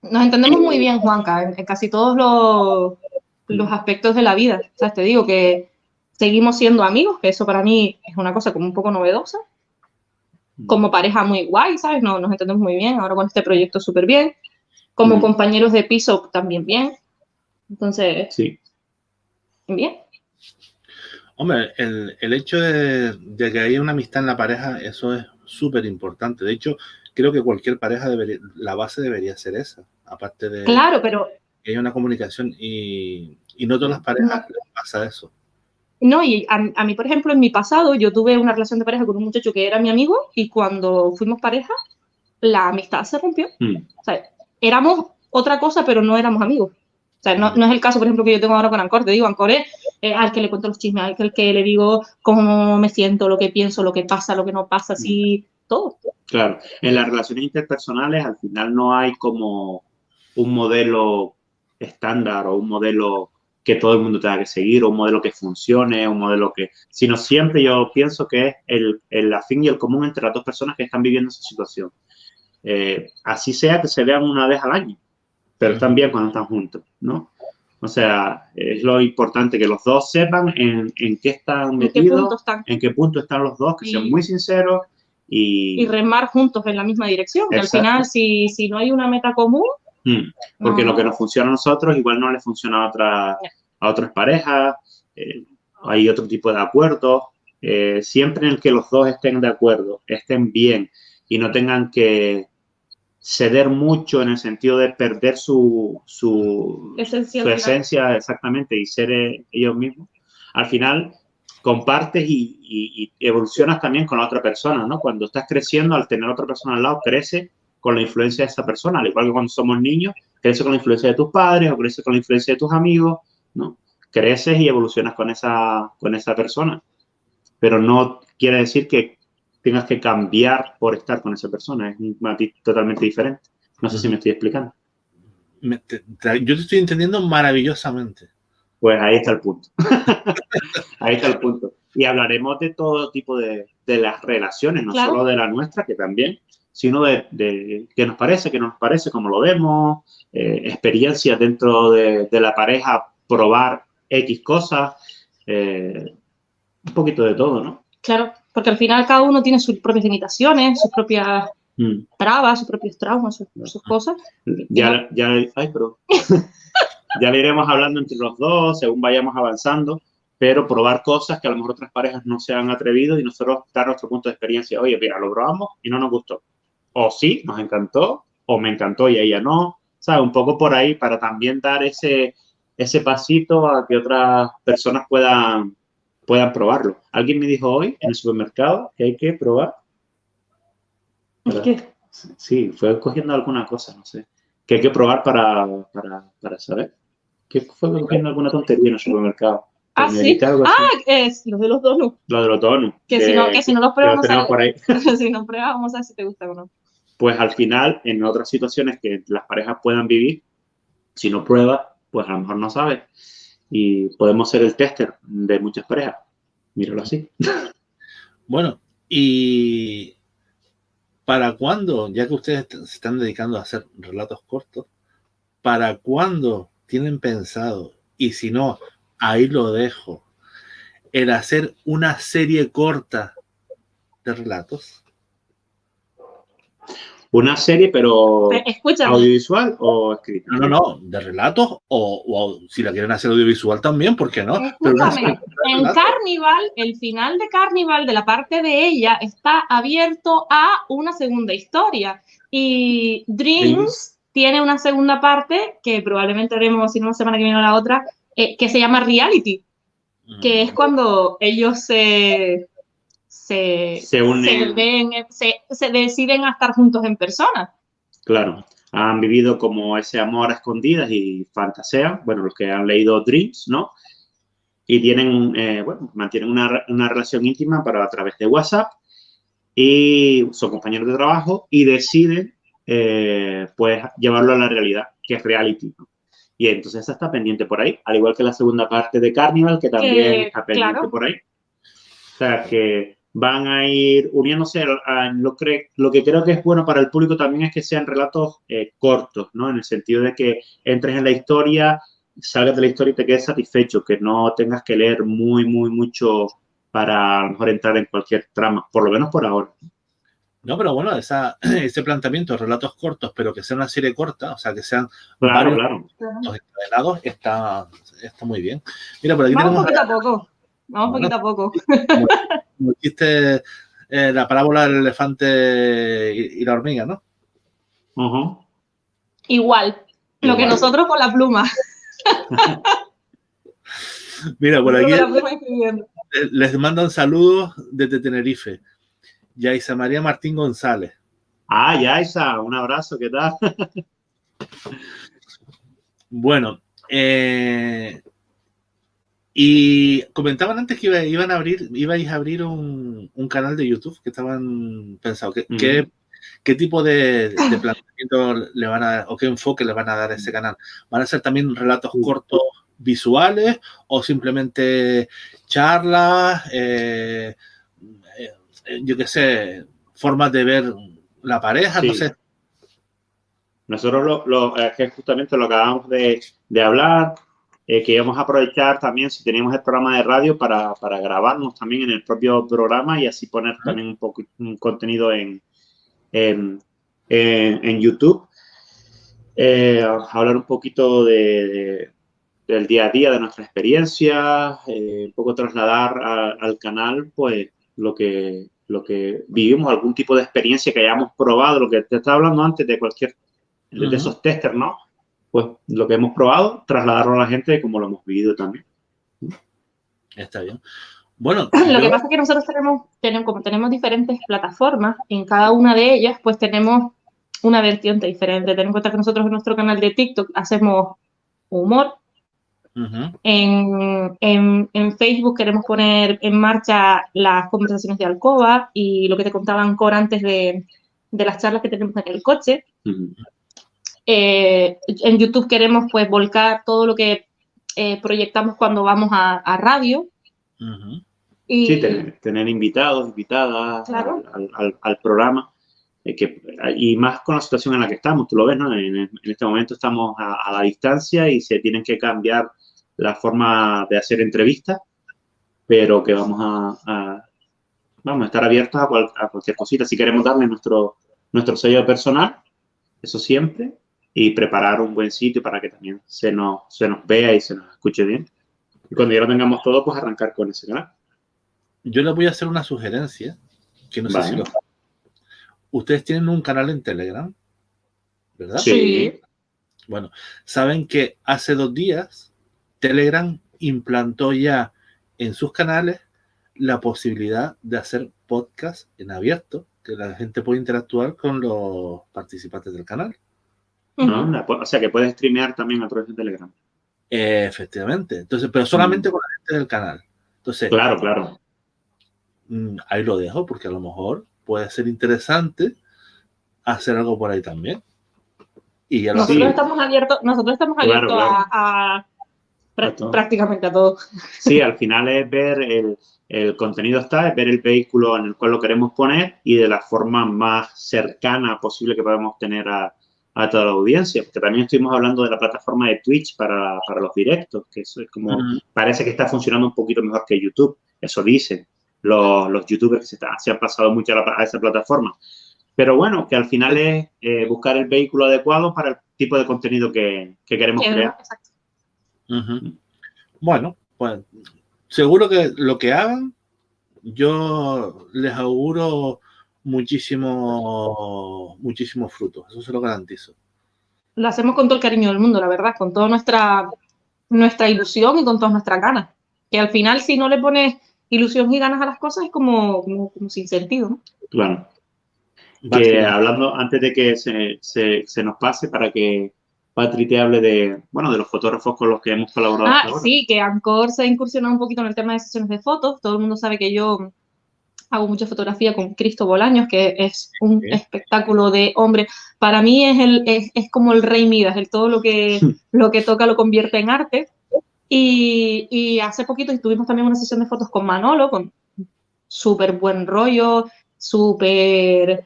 C: Nos entendemos muy bien, Juanca, en casi todos los aspectos de la vida. O sea, te digo que seguimos siendo amigos, que eso para mí es una cosa como un poco novedosa. Como pareja muy guay, ¿sabes? Nos entendemos muy bien. Ahora con este proyecto súper bien. Como compañeros de piso también bien. Entonces,
B: sí.
C: Bien.
A: Hombre, el hecho de que haya una amistad en la pareja, eso es súper importante. De hecho, creo que cualquier pareja la base debería ser esa. Aparte de
C: Claro, pero
A: que haya una comunicación y no todas las parejas les pasa eso.
C: No, y a mí, por ejemplo, en mi pasado, yo tuve una relación de pareja con un muchacho que era mi amigo y cuando fuimos pareja, la amistad se rompió. O sea, éramos otra cosa, pero no éramos amigos. O sea, no es el caso, por ejemplo, que yo tengo ahora con Ancor. Te digo, Ancor es al que le cuento los chismes, al que le digo cómo me siento, lo que pienso, lo que pasa, lo que no pasa, así, todo.
B: Claro, en las relaciones interpersonales al final no hay como un modelo estándar o un modelo que todo el mundo tenga que seguir o un modelo que funcione, un modelo sino siempre yo pienso que es el afín y el común entre las dos personas que están viviendo esa situación. Así sea que se vean una vez al año, pero están bien cuando están juntos, ¿no? O sea, es lo importante que los dos sepan en qué están metidos, en qué punto están los dos, que sean muy sinceros y
C: remar juntos en la misma dirección. Que al final, si no hay una meta común...
B: Porque lo que nos funciona a nosotros igual no le funciona a otras parejas, hay otro tipo de acuerdos. Siempre en el que los dos estén de acuerdo, estén bien y no tengan que ceder mucho en el sentido de perder su esencia exactamente y ser ellos mismos. Al final compartes y evolucionas también con la otra persona, ¿no? Cuando estás creciendo, al tener otra persona al lado, crece con la influencia de esa persona, al igual que cuando somos niños, creces con la influencia de tus padres o creces con la influencia de tus amigos, ¿no? Creces y evolucionas con esa persona, pero no quiere decir que tengas que cambiar por estar con esa persona, es un matiz totalmente diferente. No sé si me estoy explicando.
A: Yo te estoy entendiendo maravillosamente.
B: Pues ahí está el punto. Ahí está el punto. Y hablaremos de todo tipo de las relaciones, no solo de la nuestra, que también, sino de qué nos parece, cómo lo vemos, experiencias dentro de la pareja, probar X cosas, un poquito de todo, ¿no?
C: Claro, porque al final cada uno tiene sus propias limitaciones, sus propias trabas, sus propios traumas, sus cosas.
B: Ya le iremos hablando entre los dos según vayamos avanzando, pero probar cosas que a lo mejor otras parejas no se han atrevido y nosotros dar nuestro punto de experiencia. Oye, mira, lo probamos y no nos gustó. O sí, nos encantó, o me encantó y a ella no. ¿Sabes? Un poco por ahí para también dar ese ese pasito a que otras personas puedan probarlo. Alguien me dijo hoy en el supermercado que hay que probar.
C: ¿Qué?
B: Sí, fue cogiendo alguna cosa, no sé. Que hay que probar para saber. ¿Qué fue cogiendo alguna tontería en el supermercado?
C: Ah, sí. Es lo de los donuts.
B: Lo de los donuts.
C: Que si no los pruebas,
B: lo tenemos por ahí.
C: Si no pruebas, vamos a ver si te gusta o no.
B: Pues al final, en otras situaciones que las parejas puedan vivir, si no pruebas, pues a lo mejor no sabes. Y podemos ser el tester de muchas parejas. Míralo así.
A: Bueno, y ¿para cuándo, ya que ustedes se están dedicando a hacer relatos cortos, para cuándo tienen pensado, y si no, ahí lo dejo, el hacer una serie corta de relatos?
B: ¿Una serie, pero
C: escúchame,
B: audiovisual o escrita?
A: No, de relatos o si la quieren hacer audiovisual también, ¿por qué no?
C: Escúchame, en Carnival, el final de Carnival, de la parte de ella, está abierto a una segunda historia. Y Dreams tiene una segunda parte, que probablemente haremos, si no la semana que viene o la otra, que se llama Reality, que es cuando ellos se deciden a estar juntos en persona.
B: Claro, han vivido como ese amor a escondidas y fantasean, bueno, los que han leído Dreams, ¿no? Y tienen, mantienen una relación íntima a través de WhatsApp y son compañeros de trabajo y deciden, pues, llevarlo a la realidad, que es Reality, ¿no? Y entonces esa está pendiente por ahí, al igual que la segunda parte de Carnival, que también está pendiente, claro, por ahí. O sea, que van a ir uniéndose a lo que creo que es bueno para el público también es que sean relatos cortos, ¿no? En el sentido de que entres en la historia, salgas de la historia y te quedes satisfecho, que no tengas que leer mucho para a lo mejor entrar en cualquier trama, por lo menos por ahora.
A: No, pero bueno, ese planteamiento de relatos cortos, pero que sea una serie corta, o sea, que sean
B: varios
A: encadenados, está muy bien. Mira, por aquí
C: vamos poquito a poco. Vamos poquito a poco.
A: Como dijiste, la parábola del elefante y la hormiga, ¿no?
C: Igual. Lo que nosotros con la pluma.
A: Mira, por aquí les mandan saludos desde Tenerife. Yaisa María Martín González.
B: Ah, Yaisa, un abrazo, ¿qué tal?
A: Bueno, y comentaban antes que ibais a abrir un canal de YouTube que estaban pensando. ¿Qué tipo de planteamiento le van a dar o qué enfoque le van a dar a ese canal? ¿Van a ser también relatos cortos visuales o simplemente charlas, yo qué sé, formas de ver la pareja? Sí. No sé.
B: Nosotros que justamente lo acabamos de hablar, que íbamos a aprovechar también si teníamos el programa de radio para grabarnos también en el propio programa y así poner también un contenido en YouTube. Hablar un poquito del día a día, de nuestra experiencia, un poco trasladar al canal pues lo que vivimos, algún tipo de experiencia que hayamos probado, lo que te estaba hablando antes de cualquier de esos testers, ¿no? Pues lo que hemos probado, trasladarlo a la gente como lo hemos vivido también.
A: Está bien. Bueno,
C: lo que pasa es que nosotros tenemos diferentes plataformas, en cada una de ellas pues tenemos una vertiente diferente. Ten en cuenta que nosotros en nuestro canal de TikTok hacemos humor. En Facebook queremos poner en marcha las conversaciones de alcoba y lo que te contaba Ancor antes de las charlas que tenemos en el coche. En YouTube queremos pues volcar todo lo que proyectamos cuando vamos a radio.
B: Y sí, tener invitados, invitadas, claro, al programa. Y más con la situación en la que estamos, tú lo ves, ¿no? En este momento estamos a la distancia y se tienen que cambiar la forma de hacer entrevistas, pero que vamos a estar abiertos a cualquier cosita. Si queremos darle nuestro sello personal, eso siempre, y preparar un buen sitio para que también se nos vea y se nos escuche bien. Y cuando ya lo tengamos todo, pues arrancar con ese canal.
A: Yo les voy a hacer una sugerencia, que no sé si lo saben. Ustedes tienen un canal en Telegram, ¿verdad?
B: Sí.
A: Bueno, saben que hace 2 días Telegram implantó ya en sus canales la posibilidad de hacer podcast en abierto, que la gente puede interactuar con los participantes del canal.
B: ¿No? O sea, que puedes streamear también a través de Telegram.
A: Efectivamente. Entonces, pero solamente con la gente del canal. Entonces,
B: claro.
A: Ahí lo dejo, porque a lo mejor puede ser interesante hacer algo por ahí también. Y ya
C: nosotros estamos abiertos
B: claro.
C: a prácticamente a todo.
B: Sí, al final es ver el contenido es ver el vehículo en el cual lo queremos poner y de la forma más cercana posible que podemos tener a toda la audiencia. Porque también estuvimos hablando de la plataforma de Twitch para los directos, que eso es como, parece que está funcionando un poquito mejor que YouTube. Eso dicen los youtubers que se han pasado mucho a esa plataforma. Pero bueno, que al final es buscar el vehículo adecuado para el tipo de contenido que queremos crear.
C: Exacto.
A: Bueno, pues seguro que lo que hagan, yo les auguro muchísimos frutos. Eso se lo garantizo.
C: Lo hacemos con todo el cariño del mundo, la verdad, con toda nuestra ilusión y con todas nuestras ganas. Que al final, si no le pones ilusión y ganas a las cosas, es como sin sentido, ¿no?
B: Claro. Que hablando, antes de que se nos pase, para que Patri te hable de los fotógrafos con los que hemos colaborado hasta ahora.
C: Sí, que Anchor se ha incursionado un poquito en el tema de sesiones de fotos. Todo el mundo sabe que yo hago mucha fotografía con Cristo Bolaños, que es un espectáculo de hombre. Para mí es como el rey Midas, todo lo que toca lo convierte en arte. Y hace poquito tuvimos también una sesión de fotos con Manolo, con súper buen rollo, súper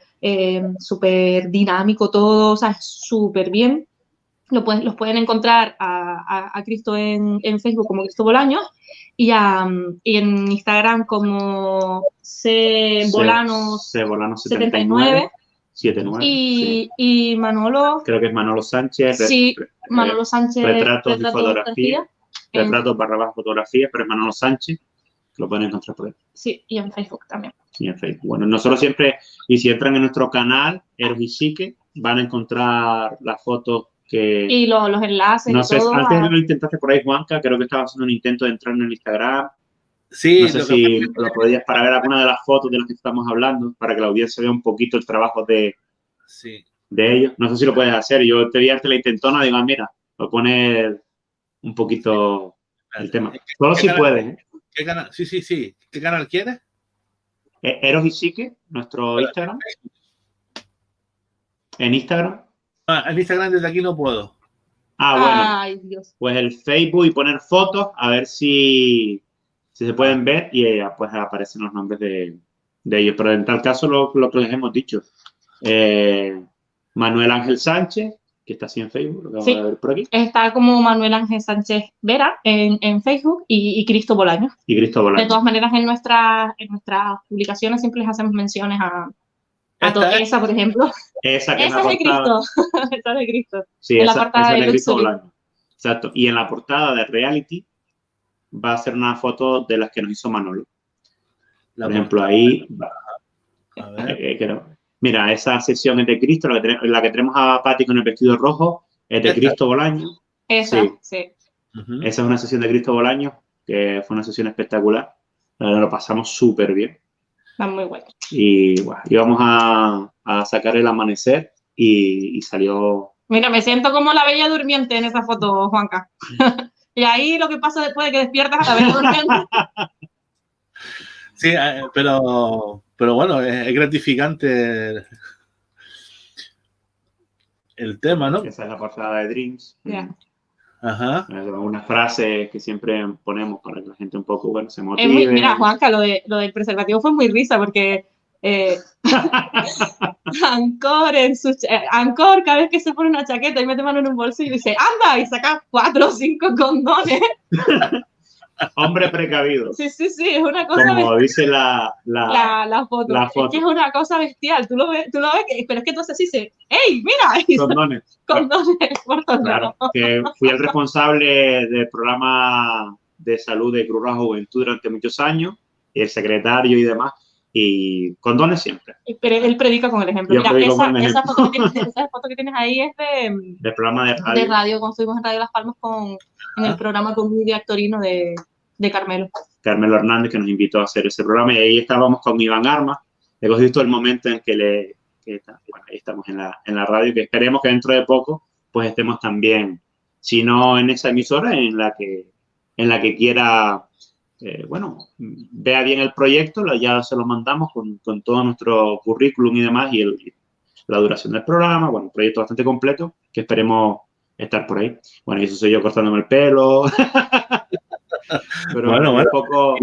C: dinámico todo, o sea, súper bien. Los pueden encontrar a Cristo en Facebook como Cristo Bolaños y en Instagram como cbolanos79.
B: 79.
C: Y Manolo.
B: Creo que es Manolo Sánchez.
C: Sí, Manolo Sánchez.
B: Retratos y fotografía. Retratos / fotografía, pero es Manolo Sánchez. Lo pueden encontrar por ahí.
C: Sí, y en Facebook también.
B: Y en Facebook. Bueno, nosotros siempre, y si entran en nuestro canal, Eros y Psique, van a encontrar las fotos
C: y los enlaces.
B: No sé, antes lo intentaste por ahí, Juanca, creo que estabas haciendo un intento de entrar en el Instagram.
A: Sí,
B: no sé si lo podías para ver alguna de las fotos de las que estamos hablando, para que la audiencia vea un poquito el trabajo de ellos. No sé si lo puedes hacer. Yo te vi arte la intentona, digo, mira, voy a poner un poquito el tema. Solo si puedes.
A: ¿Qué canal? Sí. ¿Qué canal quieres?
B: Eros y Psique, nuestro Instagram. ¿En Instagram?
A: En Instagram desde aquí no puedo.
B: Bueno.
C: Ay, Dios.
B: Pues el Facebook y poner fotos, a ver si se pueden ver y pues aparecen los nombres de ellos. Pero en tal caso, lo que les hemos dicho. Manuel Ángel Sánchez, que está así en Facebook, lo que vamos a ver por aquí.
C: Está como Manuel Ángel Sánchez Vera en Facebook y Cristo Bolaños. De todas maneras, en nuestras publicaciones siempre les hacemos menciones a esa, por ejemplo.
B: Esa es
C: de Cristo. Esa es de Cristo.
B: Sí, esa es de Cristo Bolaños. Exacto. Y en la portada de Reality va a ser una foto de las que nos hizo Manolo. Por ejemplo, ahí. A ver. Mira, esa sesión es de Cristo, la que tenemos a Pati con el vestido rojo es de Cristo Bolaños.
C: Esa, sí.
B: Esa es una sesión de Cristo Bolaños, que fue una sesión espectacular. Lo pasamos súper bien.
C: Está muy bueno.
B: Y bueno, íbamos a sacar el amanecer y salió...
C: Mira, me siento como la bella durmiente en esa foto, Juanca. Y ahí lo que pasa después de que despiertas a la bella durmiente.
A: Sí, pero bueno, es gratificante el tema, ¿no?
B: Esa es la portada de Dreams.
C: Yeah.
A: Ajá.
B: Una frase que siempre ponemos para que la gente un poco, se motive.
C: Mira, Juanca, lo del preservativo fue muy risa porque Anchor, cada vez que se pone una chaqueta y mete mano en un bolsillo y dice, anda, y saca 4 o 5 condones.
B: Hombre precavido.
C: Sí, es una cosa
B: como
C: bestial.
B: Dice la foto.
C: Es que es una cosa bestial. Tú lo ves, pero es que entonces dice, ¡ey, mira!
B: Condones. Claro, que fui el responsable del programa de salud de Cruz Roja Juventud durante muchos años, y el secretario y demás. y con dones siempre.
C: Pero él predica con el ejemplo.
B: Yo
C: Mira,
B: predico con el
C: esa
B: ejemplo.
C: foto que tienes ahí es
B: Del programa de radio.
C: de radio, cuando estuvimos en Radio Las Palmas en el programa con Lidia Actorino de Carmelo.
B: Carmelo Hernández, que nos invitó a hacer ese programa, y ahí estábamos con Iván Armas. Hemos visto el momento en que bueno, ahí estamos en la radio, que esperemos que dentro de poco pues estemos también, si no en esa emisora, en la que quiera, bueno, vea bien el proyecto, ya se lo mandamos con todo nuestro currículum y demás, y la duración del programa, bueno, un proyecto bastante completo, que esperemos estar por ahí. Bueno, y eso soy yo cortándome el pelo. Pero
A: Bueno,
B: un poco...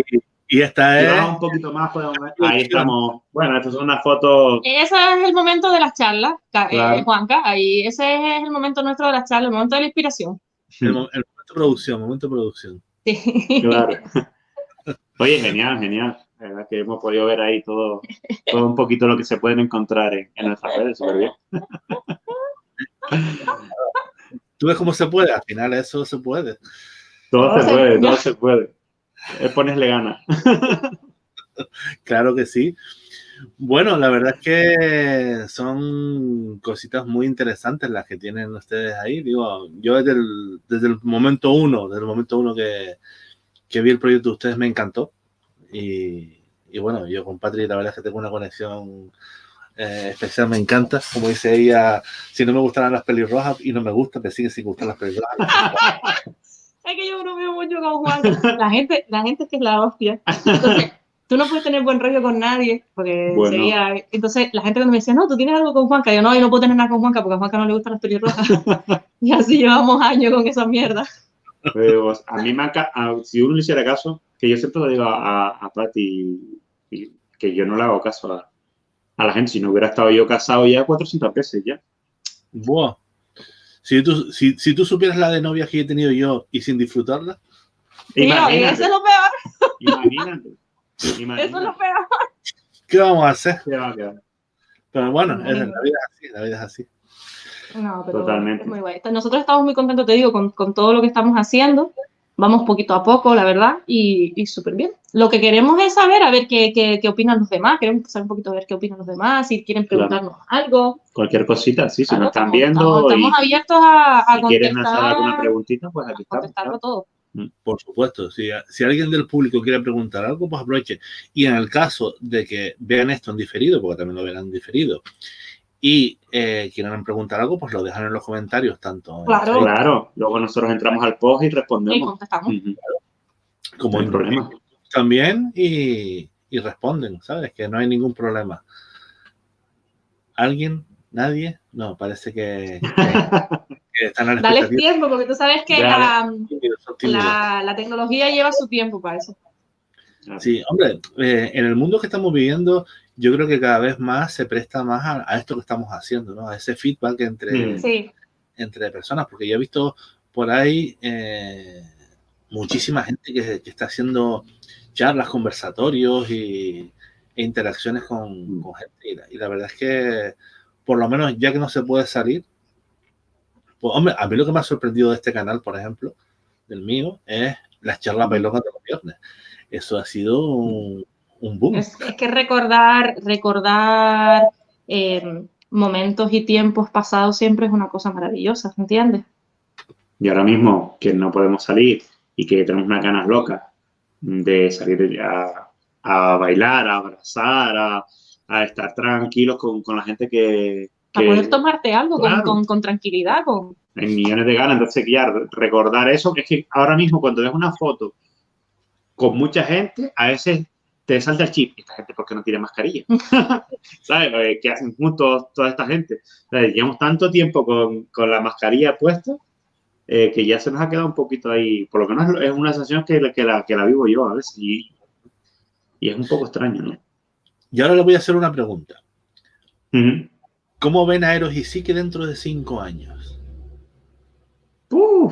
A: Y esta
B: si
A: es...
B: vamos un poquito más, podemos ver. Ahí estamos. Bueno, estas son unas fotos.
C: Ese es el momento de las charlas,
B: Claro.
C: Juanca. Ahí, ese es el momento nuestro de las charlas, el momento de la inspiración.
A: El momento de producción.
C: Sí.
B: Claro. Oye, genial. La verdad que hemos podido ver ahí todo un poquito lo que se pueden encontrar en nuestras redes. Súper bien.
A: ¿Tú ves cómo se puede? Al final eso se puede.
B: Todo se puede. Ponesle ganas.
A: Claro que sí. Bueno, la verdad es que son cositas muy interesantes las que tienen ustedes ahí. Digo, yo desde el momento uno que vi el proyecto de ustedes me encantó. Y bueno, yo con Patri la verdad es que tengo una conexión especial, me encanta. Como dice ella, si no me gustaran las pelirrojas, y no me gusta, me sigue sin gustar las pelirrojas.
C: Es que yo no veo mucho con Juan. La gente es que es la hostia. Entonces, tú no puedes tener buen rollo con nadie, porque
B: Bueno.
C: sería... Entonces, la gente cuando me decía, no, tú tienes algo con Juanca, yo no puedo tener nada con Juanca, porque a Juanca no le gustan las pelirrojas. Y así llevamos años con esa mierda.
B: Pero a mí si uno le hiciera caso, que yo siempre lo digo a Pati, que yo no le hago caso a la gente, si no hubiera estado yo casado ya 400 veces ya.
A: Buah. Si tú supieras la de novias que he tenido yo y sin disfrutarla.
C: Tío, y eso es lo peor.
B: Imagínate.
C: Eso es lo peor.
A: ¿Qué vamos a hacer?
B: ¿Qué va a quedar?
A: Pero bueno, la vida es así.
C: No, pero
B: Totalmente.
C: es muy guay. Nosotros estamos muy contentos, te digo, con todo lo que estamos haciendo. Vamos poquito a poco, la verdad, y súper bien. Lo que queremos es saber, a ver qué opinan los demás. Queremos saber un poquito a ver qué opinan los demás, si quieren preguntarnos algo.
B: Cualquier cosita, sí, si
C: Claro,
B: nos están viendo.
C: Estamos abiertos a
B: si quieren hacer
C: contestar,
B: alguna preguntita, pues aquí estamos.
C: contestarlo todo.
A: Por supuesto, si alguien del público quiere preguntar algo, pues aproveche. Y en el caso de que vean esto en diferido, porque también lo verán en diferido, y quieran preguntar algo, pues lo dejan en los comentarios, tanto
B: Claro. Luego nosotros entramos al post y respondemos.
C: Y contestamos.
A: Como
B: no hay problema.
A: También y responden, ¿sabes? Que no hay ningún problema. ¿Alguien? ¿Nadie? No, parece que están a la
C: Dale
A: expectativa.
C: tiempo, porque tú sabes que la tecnología lleva su tiempo para eso.
A: Sí, hombre, en el mundo que estamos viviendo, yo creo que cada vez más se presta más a esto que estamos haciendo, ¿no? A ese feedback entre personas, porque yo he visto por ahí muchísima gente que está haciendo charlas, conversatorios e interacciones con gente, y la verdad es que por lo menos ya que no se puede salir, pues hombre, a mí lo que me ha sorprendido de este canal, por ejemplo, del mío, es las charlas bailongas de los viernes. Eso ha sido un boom.
C: Es que recordar momentos y tiempos pasados siempre es una cosa maravillosa, ¿entiendes?
B: Y ahora mismo que no podemos salir y que tenemos unas ganas locas de salir a bailar, a abrazar, a estar tranquilos con la gente que
C: a poder tomarte algo con tranquilidad.
B: Hay millones de ganas, entonces ya recordar eso, es que ahora mismo cuando ves una foto con mucha gente, a veces te salta el chip, esta gente ¿por qué no tiene mascarilla? ¿Sabes? ¿Qué hacen juntos toda esta gente? ¿Sabes? Llevamos tanto tiempo con la mascarilla puesta que ya se nos ha quedado un poquito ahí, por lo menos es una sensación que la vivo yo a veces y es un poco extraño, ¿no?
A: Y ahora le voy a hacer una pregunta. ¿Cómo ven a Eros y Psique dentro de 5 años?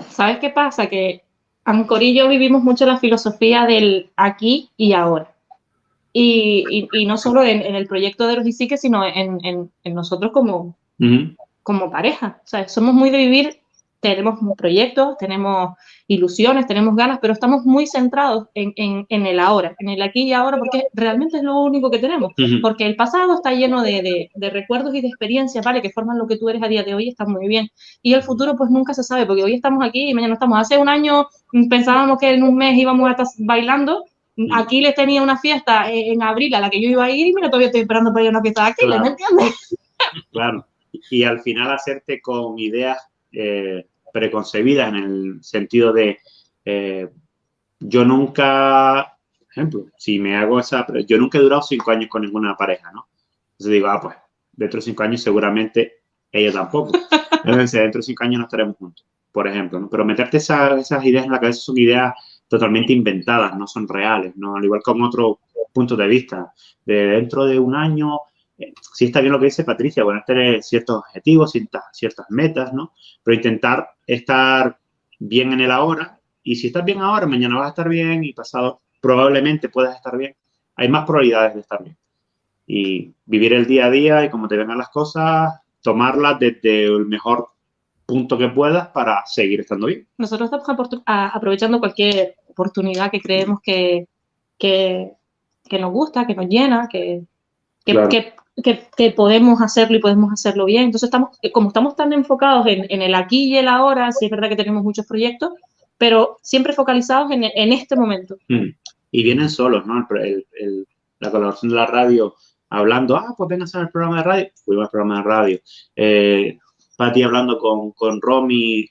C: ¿Sabes qué pasa? Que Ancor y yo vivimos mucho la filosofía del aquí y ahora. Y no solo en el proyecto de Eros y Psique, sino en nosotros como pareja. O sea, somos muy de vivir tenemos proyectos, tenemos ilusiones, tenemos ganas, pero estamos muy centrados en el ahora, en el aquí y ahora, porque realmente es lo único que tenemos. Porque el pasado está lleno de recuerdos y de experiencias, ¿vale? Que forman lo que tú eres a día de hoy, está muy bien. Y el futuro, pues nunca se sabe, porque hoy estamos aquí y mañana no estamos. Hace un año pensábamos que en un mes íbamos a estar bailando. Aquí les tenía una fiesta en abril a la que yo iba a ir y mira, todavía estoy esperando para ir a una fiesta de Aquiles,
B: Claro.
C: ¿me entiendes?
B: Claro. Y al final hacerte con ideas preconcebidas en el sentido de yo nunca, por ejemplo, si me hago yo nunca he durado 5 años con ninguna pareja, ¿no? Entonces digo, pues dentro de 5 años seguramente ella tampoco. Entonces dentro de 5 años no estaremos juntos, por ejemplo, ¿no? Pero meterte esas ideas en la cabeza son ideas totalmente inventadas, no son reales, ¿no? Al igual que con otro punto de vista, de dentro de un año, sí está bien lo que dice Patricia, bueno, tener ciertos objetivos, ciertas metas, ¿no? Pero intentar estar bien en el ahora, y si estás bien ahora, mañana vas a estar bien y pasado probablemente puedas estar bien. Hay más probabilidades de estar bien. Y vivir el día a día y como te vengan las cosas, tomarlas desde el mejor punto que puedas para seguir estando bien.
C: Nosotros estamos aprovechando cualquier oportunidad que creemos que nos gusta, que nos llena,
B: Claro.
C: que podemos hacerlo y podemos hacerlo bien. Entonces, como estamos tan enfocados en el aquí y el ahora, sí es verdad que tenemos muchos proyectos, pero siempre focalizados en este momento.
B: Y vienen solos, ¿no? La colaboración de la radio hablando, pues vengan a hacer el programa de radio, fuimos al programa de radio. Pati hablando con Romy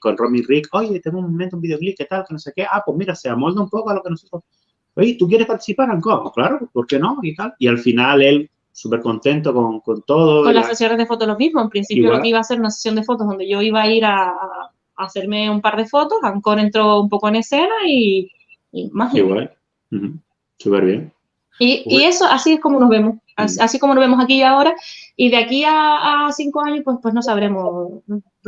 B: Rick, oye, tengo un momento, un videoclip, ¿qué tal? Que no sé qué. Pues mira, se amolda un poco a lo que nosotros... Oye, ¿tú quieres participar en cómo? Claro, ¿por qué no? Y tal. Y al final él súper contento con todo.
C: Con las sesiones de fotos lo mismo. En principio
B: igual.
C: Lo que iba a ser una sesión de fotos donde yo iba a ir a hacerme un par de fotos. Ancor entró un poco en escena y más.
B: Igual. Súper bien.
C: Y eso, así es como nos vemos. Así como nos vemos aquí y ahora. Y de aquí a 5 años, pues no sabremos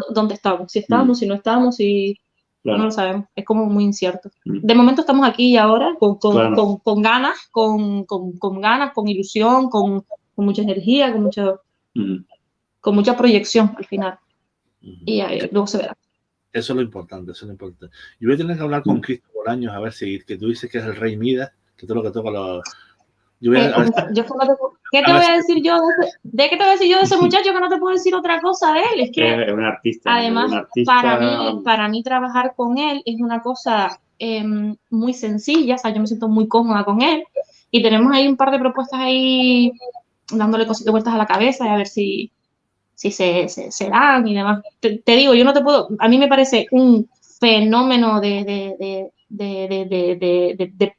C: dónde estamos. Si estamos, si no estamos, claro. No lo sabemos. Es como muy incierto. De momento estamos aquí y ahora
B: Claro.
C: con ganas, con ganas, con ilusión, con mucha energía, con mucha proyección al final. Y luego se verá.
A: Eso es lo importante, eso es lo importante. Yo voy a tener que hablar con Cristo Bolaños a ver si, que tú dices que es el rey Midas, que todo lo que toca los...
C: ¿Qué te voy a decir yo de qué te voy a decir yo de ese muchacho que no te puedo decir otra cosa de él? Es que
B: es un artista.
C: Además,
B: un artista...
C: para mí trabajar con él es una cosa muy sencilla, o sea, yo me siento muy cómoda con él y tenemos ahí un par de propuestas ahí dándole cositas vueltas a la cabeza y a ver si se dan y demás. Te digo, yo no te puedo, a mí me parece un fenómeno de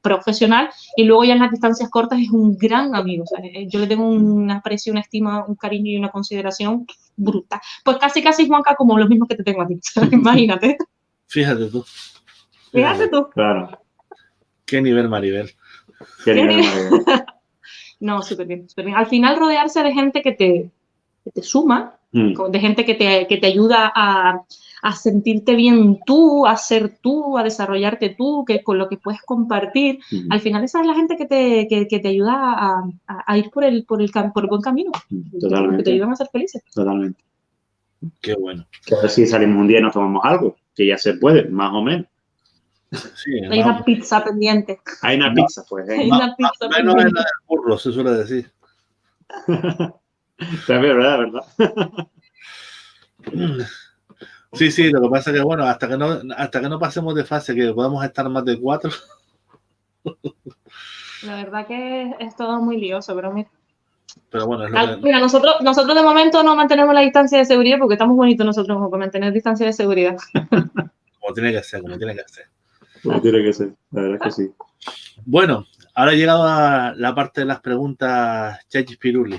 C: profesional y luego ya en las distancias cortas es un gran amigo. O sea, yo le tengo un aprecio, una estima, un cariño y una consideración brutal. Pues casi Juanca como los mismos que te tengo a ti. Imagínate.
A: Fíjate tú.
C: Fíjate tú.
B: Claro.
A: ¿Qué nivel, Maribel?
B: ¿Qué nivel, Maribel?
C: No, súper bien, súper bien. Al final rodearse de gente que te suma, de gente que te ayuda a sentirte bien tú, a ser tú, a desarrollarte tú, que con lo que puedes compartir. Al final esa es la gente que te ayuda a ir por el buen camino.
B: Totalmente.
C: Que te ayudan a ser felices.
B: Totalmente.
A: Qué bueno.
B: Que a ver si salimos un día y nos tomamos algo, que ya se puede, más o menos.
A: Sí,
C: hay una pizza pendiente.
B: Hay una pizza, pues.
C: Hay una pizza
A: menos es la del burro, se suele decir.
B: También, ¿verdad?
A: Sí, lo que pasa es que, bueno, hasta que no pasemos de fase, que podamos estar más de 4.
C: La verdad que es todo muy lioso, pero mira.
A: Pero bueno, es lo que...
C: Mira, nosotros de momento no mantenemos la distancia de seguridad porque estamos bonitos nosotros como para mantener distancia de seguridad.
A: Como tiene que ser, como tiene que ser.
B: Como tiene que ser, la verdad es que sí.
A: Bueno, ahora he llegado a la parte de las preguntas Chachis Piruli.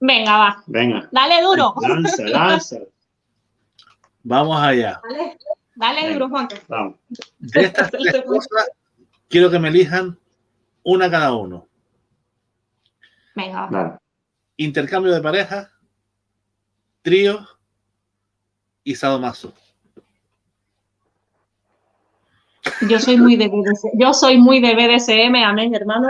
C: Venga, va.
B: Venga.
C: Dale duro.
B: Lanza.
A: Vamos allá.
C: Dale duro, Juan.
B: Vamos.
A: De estas 3 cosas, quiero que me elijan una cada uno.
C: Venga, va.
B: Vale.
A: Intercambio de pareja, trío y sadomaso.
C: Yo soy muy de BDSM, amén, hermano.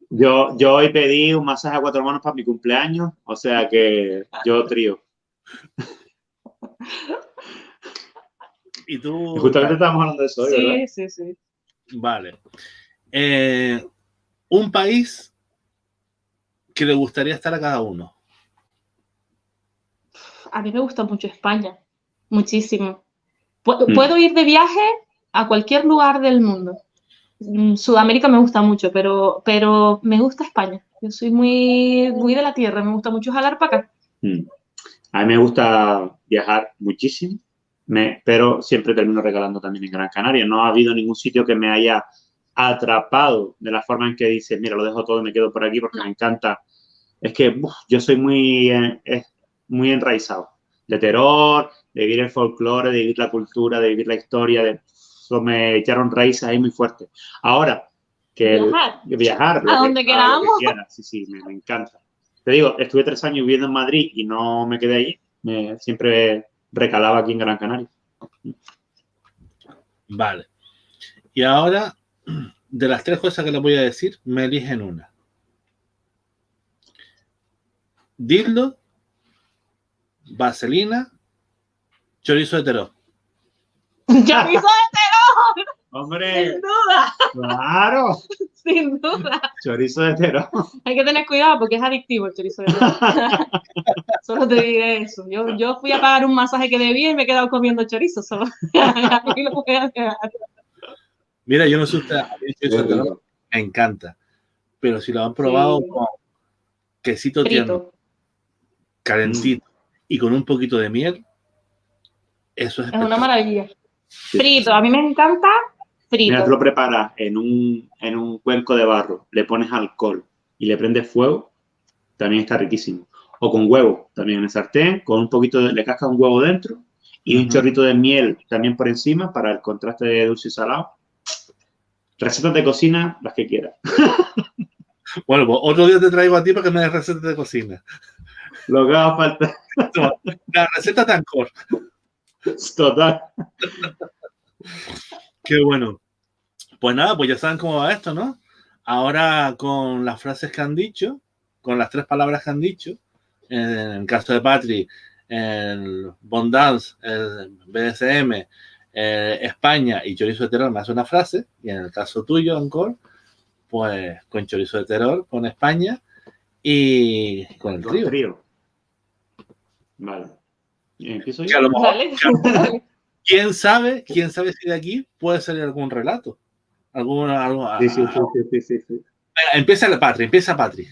B: Yo hoy pedí un masaje a 4 manos para mi cumpleaños, o sea que yo trío.
A: Y tú...
B: Justamente estábamos hablando de eso hoy, ¿verdad?
C: Sí.
A: Vale. Un país que le gustaría estar a cada uno.
C: A mí me gusta mucho España, muchísimo. Puedo ir de viaje a cualquier lugar del mundo. Sudamérica me gusta mucho, pero me gusta España. Yo soy muy de la tierra, me gusta mucho jalar para acá.
B: A mí me gusta viajar muchísimo, pero siempre termino regalando también en Gran Canaria. No ha habido ningún sitio que me haya atrapado de la forma en que dices, mira, lo dejo todo y me quedo por aquí porque me encanta. Es que yo soy muy enraizado de Teror, de vivir el folclore, de vivir la cultura, de vivir la historia. Eso me echaron raíces ahí muy fuertes. Ahora, viajar
C: a donde queramos.
B: Lo que quiera. Sí, me encanta. Te digo, estuve 3 años viviendo en Madrid y no me quedé allí. Siempre recalaba aquí en Gran Canaria.
A: Vale. Y ahora, de las 3 cosas que les voy a decir, me eligen una. Dildo, vaselina, chorizo de Teror.
C: ¡Chorizo de Teror!
B: ¡Hombre!
C: ¡Sin duda!
B: ¡Claro!
C: Sin duda.
B: Chorizo de Teror.
C: Hay que tener cuidado porque es adictivo el chorizo de Teror. Solo te diré eso. Yo fui a pagar un masaje que debía y me he quedado comiendo chorizo solo.
A: Mira, yo no sé usted, me encanta. Pero si lo han probado con quesito tierno, calentito y con un poquito de miel, eso es
C: una maravilla. Frito, a mí me encanta frito.
B: Mira, tú lo preparas en un cuenco de barro, le pones alcohol y le prendes fuego, también está riquísimo. O con huevo, también en el sartén, con un poquito le cascas un huevo dentro y un chorrito de miel también por encima para el contraste de dulce y salado. Recetas de cocina, las que quieras.
A: Bueno, pues otro día te traigo a ti para que me des recetas de cocina.
B: Lo que haga falta.
A: La receta tan corta.
B: Total.
A: Qué bueno. Pues nada, pues ya saben cómo va esto, ¿no? Ahora con las frases que han dicho, con las 3 palabras que han dicho, en el caso de Patri, el Bondance, el BDSM, España y chorizo de Teror me hace una frase, y en el caso tuyo, Ancor, pues con chorizo de Teror, con España y con el trío.
B: Vale. ¿Empiezo
A: Que
B: yo?
A: a lo mejor,
C: Vale.
A: ¿quién sabe si de aquí puede salir algún relato?
B: Sí.
A: Empieza Patri.
B: Empieza Patri,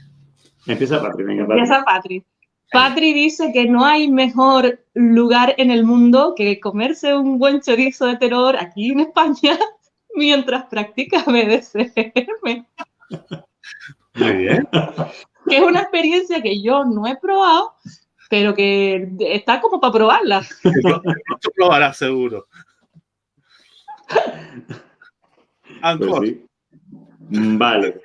B: venga, Patri.
C: Empieza Patri. Patri dice que no hay mejor lugar en el mundo que comerse un buen chorizo de Teror aquí en España mientras practica BDSM.
A: Muy bien.
C: Que es una experiencia que yo no he probado, pero que está como para probarla.
A: Lo probarás seguro.
B: Pues sí. Vale.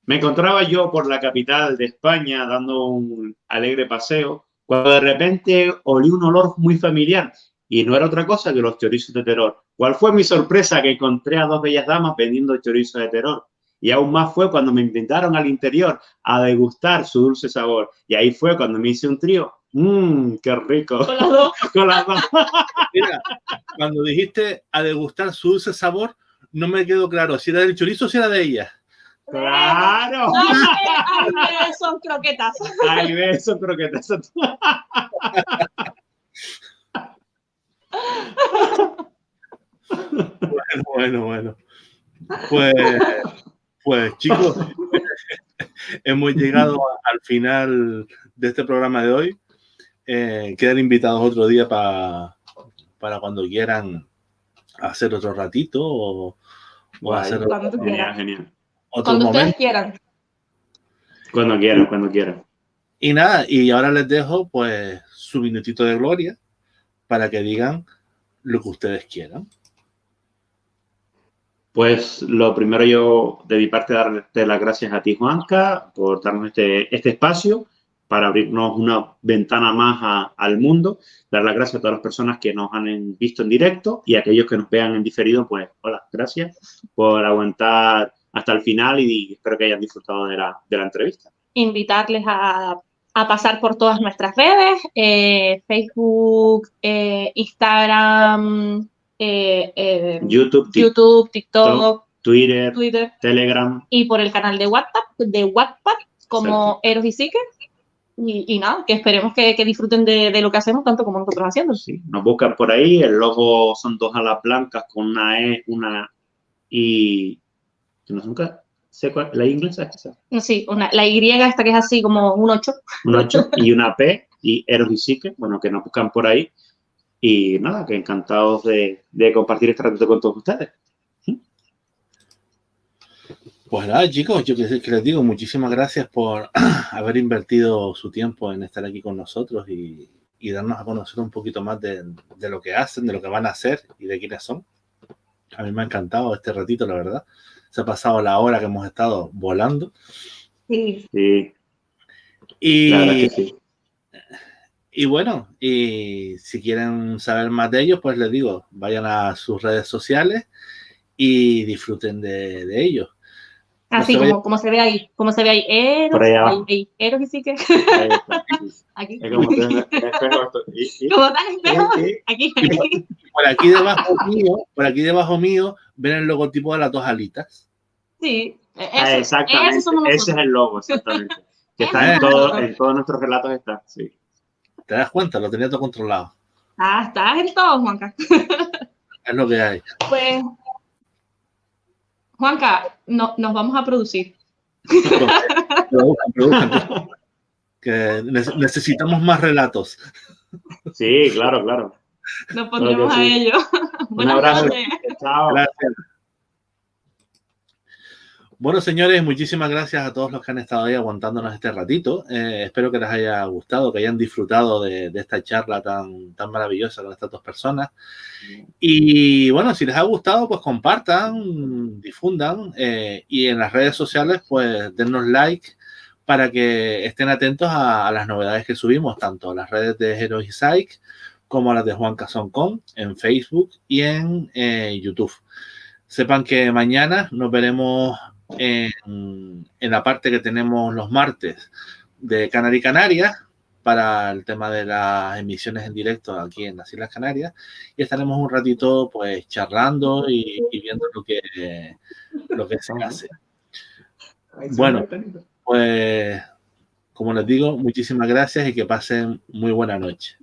B: Me encontraba yo por la capital de España dando un alegre paseo cuando de repente olí un olor muy familiar y no era otra cosa que los chorizos de Teror. ¿Cuál fue mi sorpresa? Que encontré a 2 bellas damas vendiendo chorizos de Teror. Y aún más fue cuando me invitaron al interior a degustar su dulce sabor. Y ahí fue cuando me hice un trío. ¡Qué rico!
C: Con las dos.
B: Con las dos.
A: Mira, cuando dijiste a degustar su dulce sabor, no me quedó claro si era del chorizo o si era de ella.
B: ¡Claro!
C: Ahí ves, son croquetas.
B: Ahí ves, son croquetas.
A: Bueno. Pues chicos, hemos llegado al final de este programa de hoy. Quedan invitados otro día para cuando quieran hacer otro ratito o hacer
B: genial.
A: Otro
C: cuando
A: momento.
C: ustedes quieran.
B: Cuando quieran.
A: Y nada, y ahora les dejo pues su minutito de gloria para que digan lo que ustedes quieran.
B: Pues lo primero yo, de mi parte, darte las gracias a ti, Juanca, por darnos este espacio para abrirnos una ventana más al mundo. Dar las gracias a todas las personas que nos han visto en directo y a aquellos que nos vean en diferido, pues hola, gracias por aguantar hasta el final y espero que hayan disfrutado de la entrevista.
C: Invitarles a a pasar por todas nuestras redes, Facebook, Instagram, YouTube, TikTok,
B: Twitter, Telegram.
C: Y por el canal de Wattpad, como Eros y Psique. Y nada, que esperemos que disfruten de lo que hacemos tanto como nosotros haciendo.
B: Sí, nos buscan por ahí, el logo son 2 alas blancas con una E, una I, que no nunca sé cuál, la inglesa es esa.
C: Sí, la Y esta que es así como un 8.
B: Un 8 y una P, y Eros y Psique, bueno, que nos buscan por ahí. Y nada, que encantados de compartir este ratito con todos ustedes.
A: Pues nada, chicos, yo que les digo, muchísimas gracias por haber invertido su tiempo en estar aquí con nosotros y darnos a conocer un poquito más de lo que hacen, de lo que van a hacer y de quiénes son. A mí me ha encantado este ratito, la verdad. Se ha pasado la hora que hemos estado volando.
C: Sí.
B: Sí.
A: Y,
B: la verdad que sí.
A: Y bueno, y si quieren saber más de ellos, pues les digo, vayan a sus redes sociales y disfruten de ellos.
C: Así como se ve ahí, Eros,
B: por allá abajo.
C: Eros y Psique.
B: Aquí.
C: Aquí. Como tan espejo. Aquí.
A: Por aquí debajo mío, ven el logotipo de las 2 alitas.
C: Sí,
B: exactamente. Ese es el logo, exactamente. Que está en todos nuestros relatos, está, sí.
A: ¿Te das cuenta? Lo tenía todo controlado.
C: Estás en todo, Juanca.
A: Es lo que hay.
C: Pues, Juanca, nos vamos a producir.
A: Produzcan. Que necesitamos más relatos.
B: Sí, claro.
C: Nos pondremos a ello.
B: Un abrazo. Chao.
A: Gracias. Bueno, señores, muchísimas gracias a todos los que han estado ahí aguantándonos este ratito. Espero que les haya gustado, que hayan disfrutado de esta charla tan maravillosa con estas 2 personas. Y bueno, si les ha gustado, pues compartan, difundan y en las redes sociales, pues dennos like para que estén atentos a las novedades que subimos, tanto a las redes de Eros y Psique como a las de Juanca Son Con en Facebook y en YouTube. Sepan que mañana nos veremos en la parte que tenemos los martes de Canarias para el tema de las emisiones en directo aquí en las Islas Canarias y estaremos un ratito pues charlando y viendo lo que se hace. Bueno, pues como les digo, muchísimas gracias y que pasen muy buena noche.